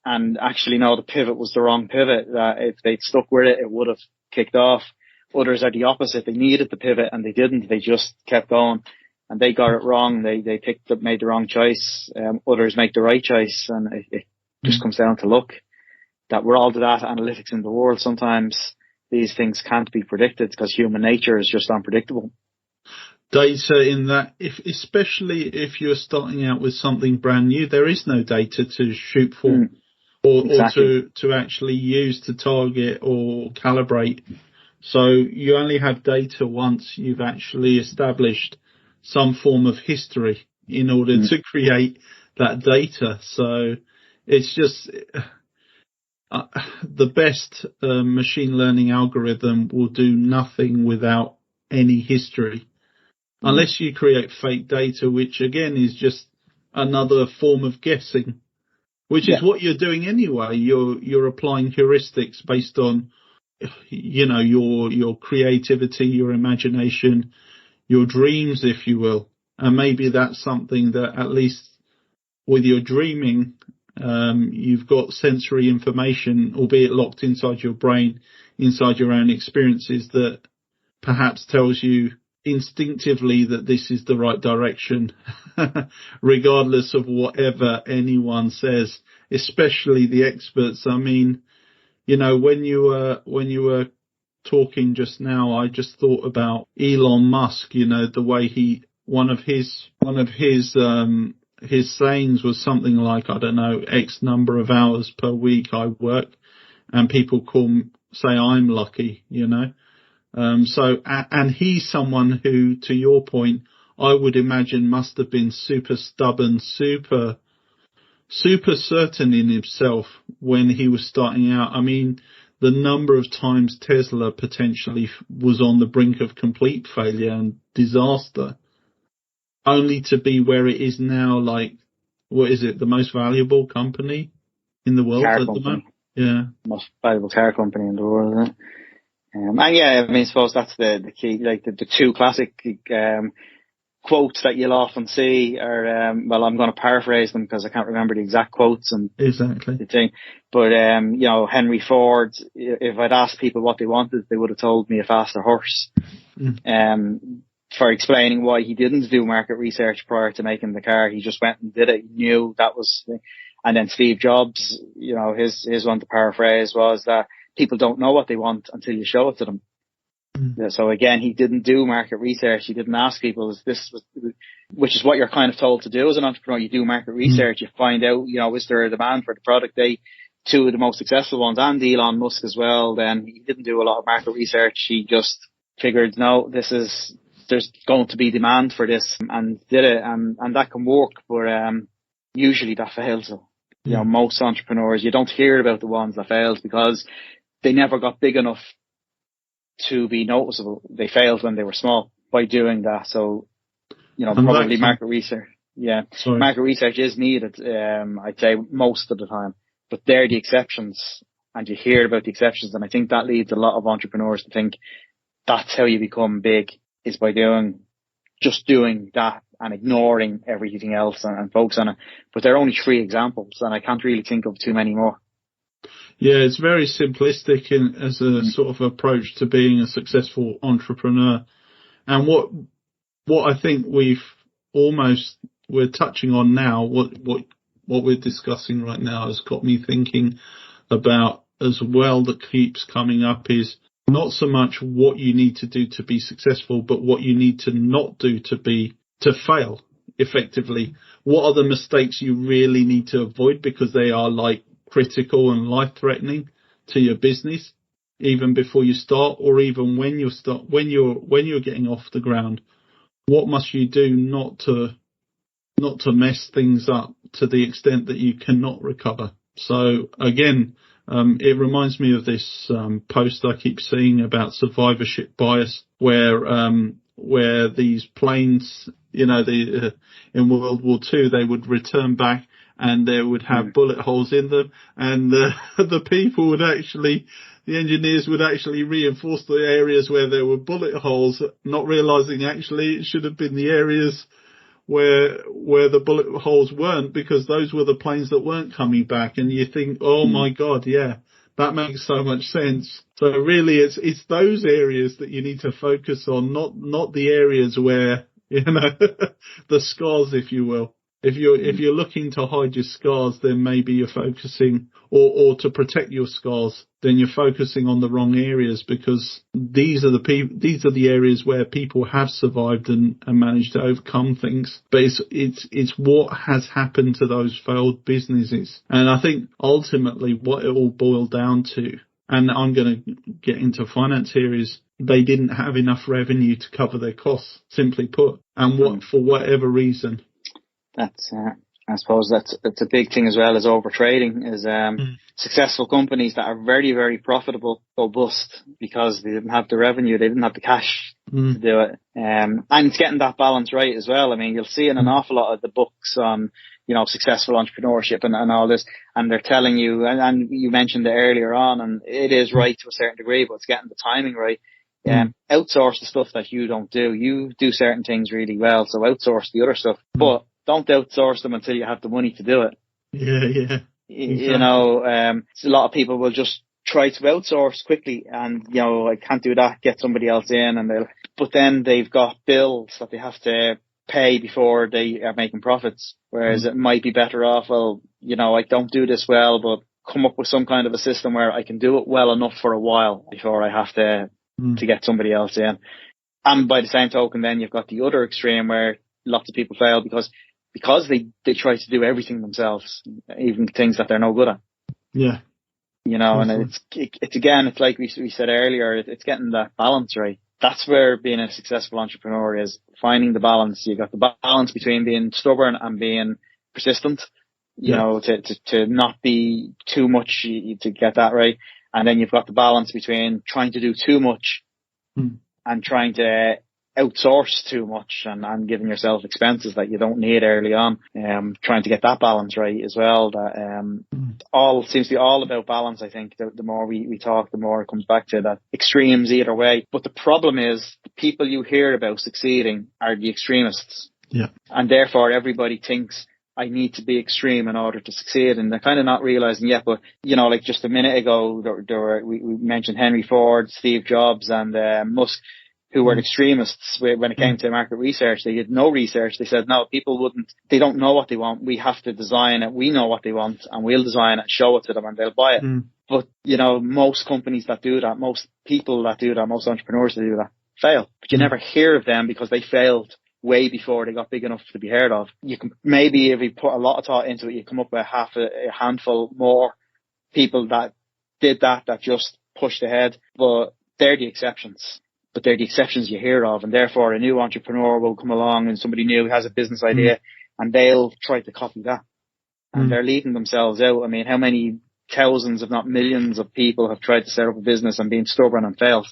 And actually, no, the pivot was the wrong pivot. That if they'd stuck with it, it would have kicked off. Others are the opposite. They needed the pivot and they didn't. They just kept going, and they got it wrong. They made the wrong choice. Others make the right choice, and it just comes down to luck. That we're all the data analytics in the world. Sometimes these things can't be predicted because human nature is just unpredictable. Data in that, especially if you're starting out with something brand new, there is no data to shoot for or to actually use to target or calibrate. So you only have data once you've actually established some form of history in order to create that data. So it's just the best machine learning algorithm will do nothing without any history. Unless you create fake data, which again is just another form of guessing, which is what you're doing anyway. You're applying heuristics based on, your creativity, your imagination, your dreams, if you will. And maybe that's something that, at least with your dreaming, you've got sensory information, albeit locked inside your brain, inside your own experiences, that perhaps tells you instinctively that this is the right direction, regardless of whatever anyone says, especially the experts. I mean, when you were talking just now, I just thought about Elon Musk. The way one of his sayings was something like, I don't know, X number of hours per week I work, and people say I'm lucky, and he's someone who, to your point, I would imagine must have been super stubborn, super certain in himself when he was starting out. I mean, the number of times Tesla potentially was on the brink of complete failure and disaster, only to be where it is now, like, what is it, the most valuable company in the world at the moment? Yeah. Most valuable car company in the world, isn't it? And yeah, I mean, I suppose that's the key, like the two classic quotes that you'll often see are, well, I'm going to paraphrase them because I can't remember the exact quotes and exactly the thing. But, you know, Henry Ford, if I'd asked people what they wanted, they would have told me a faster horse. For explaining why he didn't do market research prior to making the car. He just went and did it. He knew that was, and then Steve Jobs, you know, his one to paraphrase was that people don't know what they want until you show it to them. So again, he didn't do market research. He didn't ask people, which is what you're kind of told to do as an entrepreneur. You do market research. You find out, you know, is there a demand for the product? Two of the most successful ones, and Elon Musk as well, then he didn't do a lot of market research. He just figured, no, there's going to be demand for this, and did it. And that can work, but usually that fails. You know, most entrepreneurs, you don't hear about the ones that failed because they never got big enough to be noticeable. They failed when they were small by doing that. So, you know, probably market research. Yeah. Sorry. Market research is needed, I'd say most of the time, but they're the exceptions, and you hear about the exceptions. And I think that leads a lot of entrepreneurs to think that's how you become big, is by doing that and ignoring everything else and focus on it. But there are only 3 examples, and I can't really think of too many more. Yeah, it's very simplistic as a sort of approach to being a successful entrepreneur. And what I think we're touching on now, what we're discussing right now has got me thinking about as well, that keeps coming up, is not so much what you need to do to be successful, but what you need to not do to fail effectively. What are the mistakes you really need to avoid because they are like critical and life-threatening to your business, even before you start, or even when you're getting off the ground? What must you do not to mess things up to the extent that you cannot recover? So again, it reminds me of this post I keep seeing about survivorship bias, where these planes, you know, in World War II, they would return back and they would have bullet holes in them, and the engineers would actually reinforce the areas where there were bullet holes, not realizing actually it should have been the areas where the bullet holes weren't, because those were the planes that weren't coming back. And you think, oh my God, yeah, that makes so much sense. So really it's those areas that you need to focus on, not the areas where, you know, the scars, if you will. If you're looking to hide your scars, then maybe you're focusing, or to protect your scars, then you're focusing on the wrong areas, because these are the areas where people have survived and managed to overcome things. But it's what has happened to those failed businesses. And I think ultimately what it all boiled down to, and I'm going to get into finance here, is they didn't have enough revenue to cover their costs, simply put. And for whatever reason. That's, I suppose that's a big thing as well as overtrading, is successful companies that are very, very profitable go bust because they didn't have the revenue, they didn't have the cash to do it. And it's getting that balance right as well. I mean, you'll see in an awful lot of the books on, you know, successful entrepreneurship and all this, and they're telling you, and you mentioned it earlier on, and it is right to a certain degree, but it's getting the timing right. Outsource the stuff that you don't do. You do certain things really well, so outsource the other stuff. But don't outsource them until you have the money to do it. Yeah. Exactly. You know, a lot of people will just try to outsource quickly, and, you know, I can't do that, get somebody else in, but then they've got bills that they have to pay before they are making profits. Whereas it might be better off, well, you know, I don't do this well, but come up with some kind of a system where I can do it well enough for a while before I have to get somebody else in. And by the same token, then you've got the other extreme where lots of people fail because they try to do everything themselves, even things that they're no good at. Yeah. You know, and it's again, it's like we said earlier, it's getting that balance right. That's where being a successful entrepreneur is, finding the balance. You got the balance between being stubborn and being persistent, you know, to not be too much, to get that right. And then you've got the balance between trying to do too much and trying to outsource too much and giving yourself expenses that you don't need early on. Trying to get that balance right as well. That all seems to be all about balance. I think the more we talk, the more it comes back to that extremes either way. But the problem is the people you hear about succeeding are the extremists. Yeah. And therefore everybody thinks I need to be extreme in order to succeed, and they're kind of not realizing yet. But like just a minute ago, we mentioned Henry Ford, Steve Jobs, and Musk, who were extremists when it came to market research. They did no research. They said, no, they don't know what they want. We have to design it. We know what they want, and we'll design it, show it to them, and they'll buy it. But, most companies that do that, most people that do that, most entrepreneurs that do that fail. But you never hear of them because they failed way before they got big enough to be heard of. You can maybe, if you put a lot of thought into it, you come up with a handful more people that did that just pushed ahead. But they're the exceptions. But they're the exceptions you hear of, and therefore a new entrepreneur will come along and somebody new has a business idea and they'll try to copy that. And they're leaving themselves out. I mean, how many thousands, if not millions of people have tried to set up a business and been stubborn and failed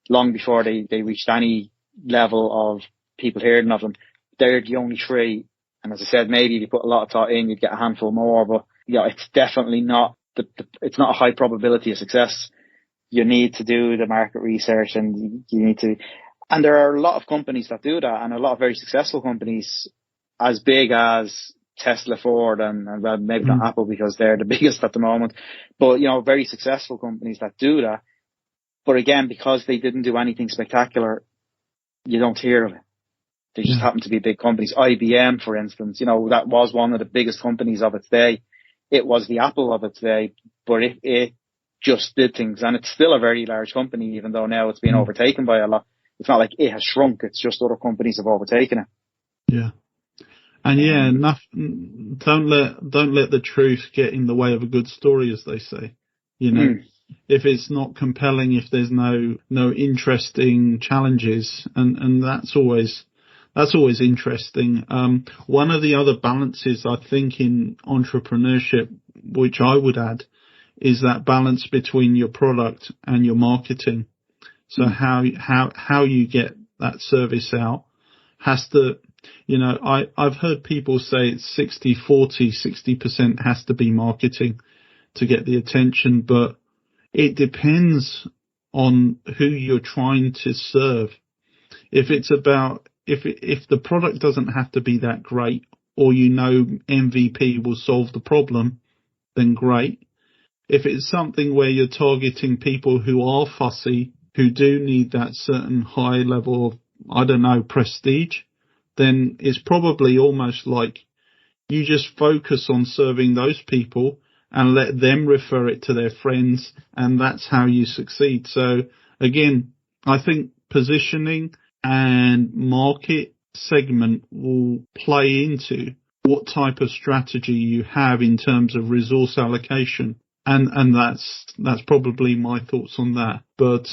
long before they reached any level of people hearing of them. They're the only three. And as I said, maybe if you put a lot of thought in, you'd get a handful more, but it's definitely not it's not a high probability of success. You need to do the market research, and and there are a lot of companies that do that, and a lot of very successful companies as big as Tesla, Ford, and well, maybe not Apple because they're the biggest at the moment, but very successful companies that do that. But again, because they didn't do anything spectacular, you don't hear of it. They just happen to be big companies. IBM, for instance, that was one of the biggest companies of its day. It was the Apple of its day, but it just did things, and it's still a very large company, even though now it's been overtaken by a lot. It's not like it has shrunk; it's just other companies have overtaken it. Yeah, and don't let the truth get in the way of a good story, as they say. If it's not compelling, if there's no interesting challenges, and that's always interesting. One of the other balances I think in entrepreneurship, which I would add, is that balance between your product and your marketing. So how you get that service out has to, I've heard people say it's 60-40, 60% has to be marketing to get the attention, but it depends on who you're trying to serve. If the product doesn't have to be that great, or MVP will solve the problem, then great. If it's something where you're targeting people who are fussy, who do need that certain high level of, prestige, then it's probably almost like you just focus on serving those people and let them refer it to their friends, and that's how you succeed. So again, I think positioning and market segment will play into what type of strategy you have in terms of resource allocation. And that's probably my thoughts on that. But,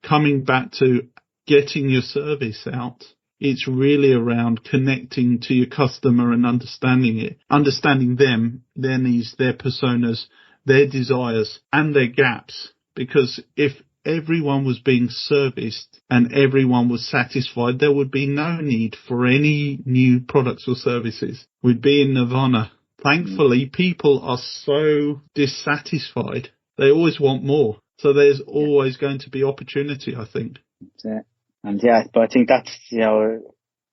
coming back to getting your service out, it's really around connecting to your customer and understanding them, their needs, their personas, their desires, and their gaps. Because if everyone was being serviced and everyone was satisfied, there would be no need for any new products or services. We'd be in nirvana. Thankfully, people are so dissatisfied. They always want more. So there's always going to be opportunity, I think. That's it. And but I think that's,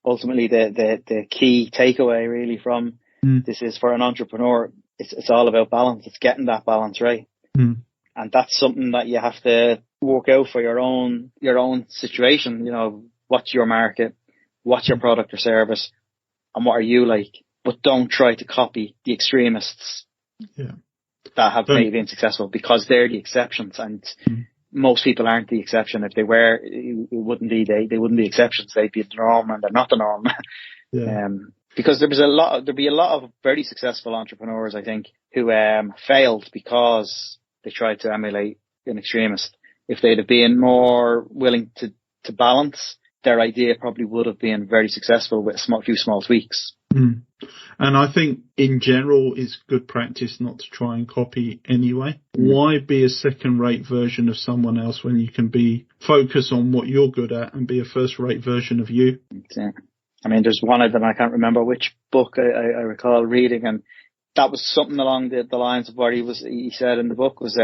ultimately the key takeaway really from this is for an entrepreneur. It's all about balance. It's getting that balance right. And that's something that you have to work out for your own situation. What's your market? What's your product or service? And what are you like? But don't try to copy the extremists that have maybe been successful, because they're the exceptions, and most people aren't the exception. If they were, it wouldn't be they wouldn't be exceptions. They'd be the norm, and they're not the norm. Because there'd be a lot of very successful entrepreneurs, I think, who failed because they tried to emulate an extremist. If they'd have been more willing to balance, their idea probably would have been very successful with a few small tweaks. Mm. And I think in general, it's good practice not to try and copy anyway. Why be a second-rate version of someone else when you can focus on what you're good at and be a first-rate version of you? Yeah. I mean, there's one of them, I can't remember which book I recall reading, and that was something along the lines of what he said in the book was,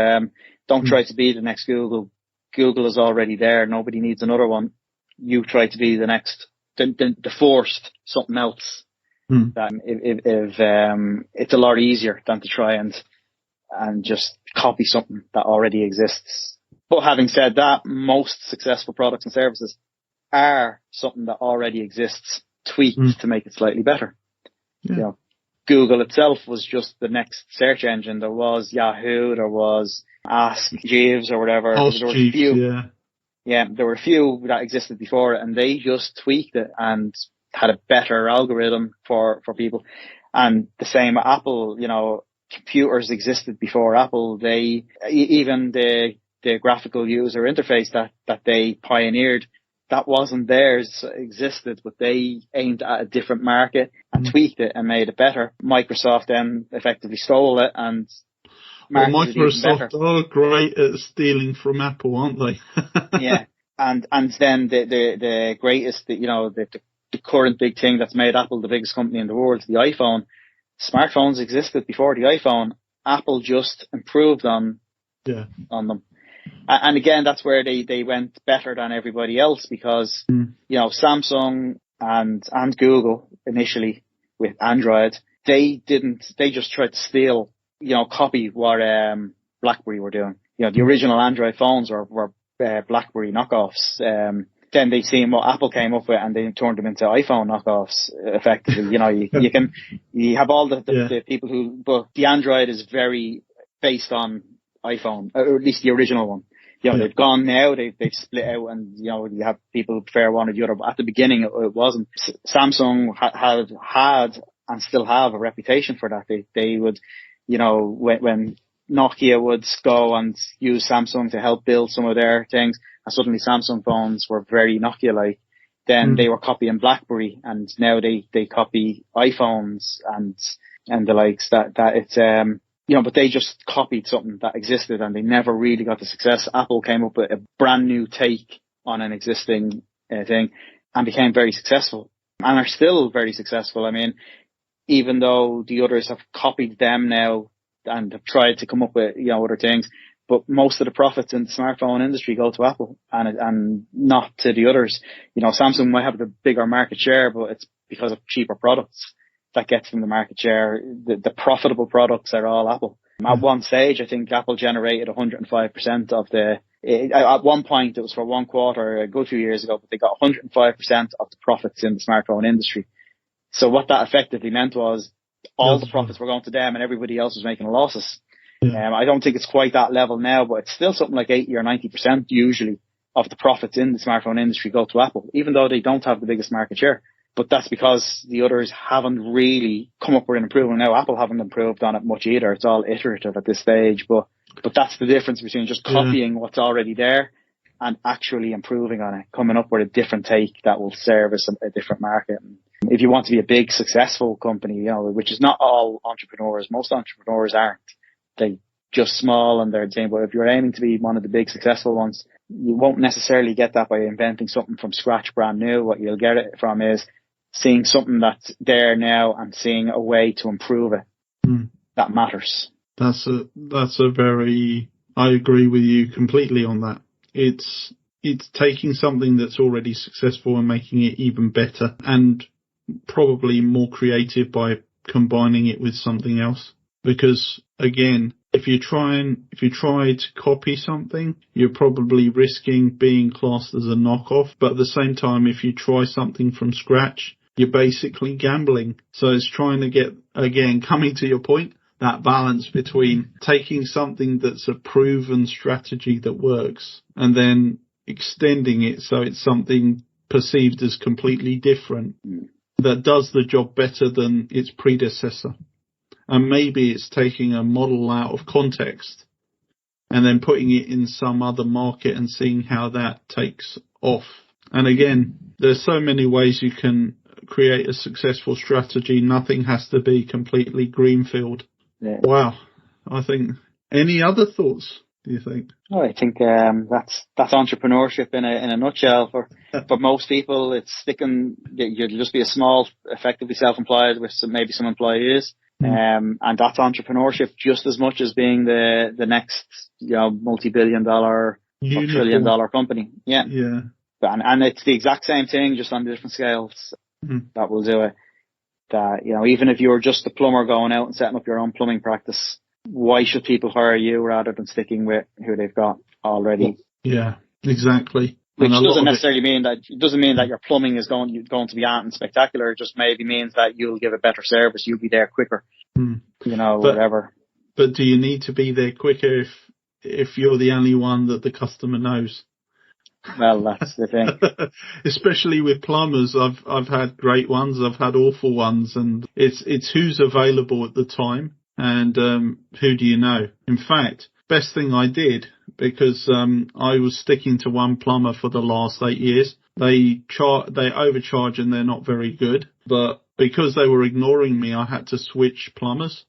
don't try to be the next Google. Google is already there. Nobody needs another one. You try to be the next, the forced something else. That if it's a lot easier than to try and just copy something that already exists. But having said that, most successful products and services are something that already exists, tweaked to make it slightly better. Yeah. You know, Google itself was just the next search engine. There was Yahoo, there was Ask Jeeves or whatever. Ask there were Jeeves, a few. yeah. Yeah, there were a few that existed before it, and they just tweaked it and had a better algorithm for people. And the same with Apple, you know, computers existed before Apple. Even the graphical user interface that they pioneered, that wasn't theirs, existed, but they aimed at a different market and tweaked it and made it better. Microsoft then effectively stole it and marketed it even better. Microsoft are great at stealing from Apple, aren't they? Yeah. And then the greatest, you know, the current big thing that's made Apple the biggest company in the world, the iPhone. Smartphones existed before the iPhone. Apple just improved on them. And again, that's where they went better than everybody else because, you know, Samsung and Google initially with Android, they just tried to steal, you know, copy what BlackBerry were doing. You know, the original Android phones were BlackBerry knockoffs. Then they seen what Apple came up with and they turned them into iPhone knockoffs effectively. You know, you have all the people but the Android is very based on iPhone, or at least the original one. You know, they've gone now, they've split out and, you know, you have people who prefer one or the other, but at the beginning it wasn't. Samsung had and still have a reputation for that. They would, you know, when Nokia would go and use Samsung to help build some of their things, and suddenly Samsung phones were very Nokia-like. Then they were copying BlackBerry, and now they copy iPhones and the likes. That it's you know, but they just copied something that existed, and they never really got the success. Apple came up with a brand new take on an existing thing, and became very successful, and are still very successful. I mean, even though the others have copied them now and have tried to come up with, you know, other things, but most of the profits in the smartphone industry go to Apple and not to the others. You know, Samsung might have the bigger market share, but it's because of cheaper products that gets them the market share. The profitable products are all Apple. At one stage, I think Apple generated 105% of at one point it was for one quarter a good few years ago, but they got 105% of the profits in the smartphone industry. So what that effectively meant was all the profits were going to them and everybody else was making losses. I don't think it's quite that level now, but it's still something like 80 or 90% usually of the profits in the smartphone industry go to Apple, even though they don't have the biggest market share. But that's because the others haven't really come up with an improvement. Now, Apple haven't improved on it much either. It's all iterative at this stage. But that's the difference between just copying what's already there and actually improving on it, coming up with a different take that will service a different market. If you want to be a big, successful company, you know, which is not all entrepreneurs, most entrepreneurs aren't. They just small and they're saying, but if you're aiming to be one of the big, successful ones, you won't necessarily get that by inventing something from scratch, brand new. What you'll get it from is seeing something that's there now and seeing a way to improve it. That matters. That's a very, I agree with you completely on that. It's taking something that's already successful and making it even better and probably more creative by combining it with something else. Because again, if you try to copy something, you're probably risking being classed as a knockoff. But at the same time, if you try something from scratch, you're basically gambling. So it's trying to get, again, coming to your point, that balance between taking something that's a proven strategy that works and then extending it so it's something perceived as completely different that does the job better than its predecessor. And maybe it's taking a model out of context and then putting it in some other market and seeing how that takes off. And again, there's so many ways you can create a successful strategy, nothing has to be completely greenfield. Yeah. Wow. I think, any other thoughts, do you think? Oh, I think that's entrepreneurship in a nutshell. For most people, it's sticking. You'll just be a small, effectively self-employed with maybe some employees, and that's entrepreneurship just as much as being the next multi-billion-dollar or trillion-dollar company. Yeah, yeah, and it's the exact same thing, just on different scales. That will do it. That even if you're just a plumber going out and setting up your own plumbing practice, why should people hire you rather than sticking with who they've got already? Yeah, exactly. Which doesn't necessarily mean that your plumbing is going to be art and spectacular. It just maybe means that you'll give a better service. You'll be there quicker. Whatever. But do you need to be there quicker if you're the only one that the customer knows? Well, that's the thing. Especially with plumbers, I've had great ones, I've had awful ones, and it's who's available at the time. And who do you know? In fact, best thing I did, because I was sticking to one plumber for the last 8 years. They overcharge and they're not very good. But because they were ignoring me, I had to switch plumbers.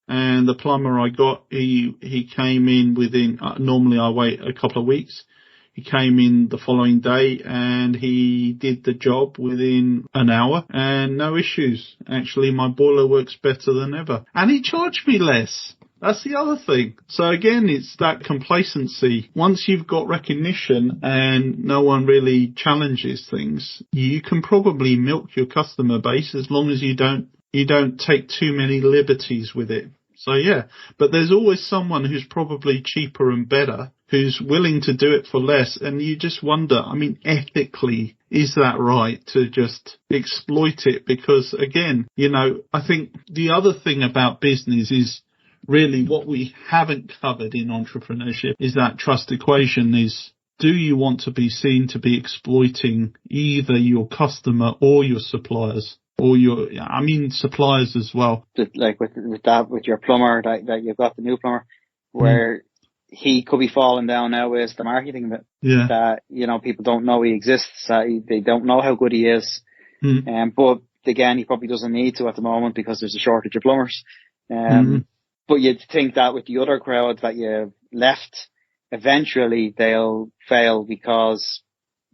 And the plumber I got, he came in within, normally I wait a couple of weeks. He came in the following day and he did the job within an hour and no issues. Actually, my boiler works better than ever. And he charged me less. That's the other thing. So again, it's that complacency. Once you've got recognition and no one really challenges things, you can probably milk your customer base as long as you don't take too many liberties with it. So yeah, but there's always someone who's probably cheaper and better, who's willing to do it for less. And you just wonder, ethically, is that right to just exploit it? Because again, I think the other thing about business is really what we haven't covered in entrepreneurship is that trust equation is, do you want to be seen to be exploiting either your customer or your suppliers? Or suppliers as well. Like with your plumber, that you've got the new plumber, where he could be falling down now is the marketing bit. Yeah. That, people don't know he exists. They don't know how good he is. But again, he probably doesn't need to at the moment because there's a shortage of plumbers. But you'd think that with the other crowd that you've left, eventually they'll fail because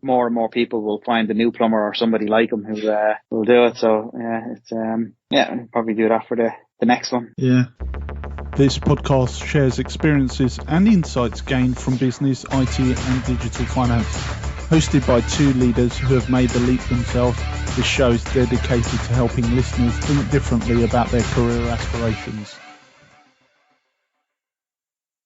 more and more people will find a new plumber or somebody like him who will do it. So we'll probably do that for the next one. Yeah. This podcast shares experiences and insights gained from business, IT and digital finance. Hosted by two leaders who have made the leap themselves, this show is dedicated to helping listeners think differently about their career aspirations.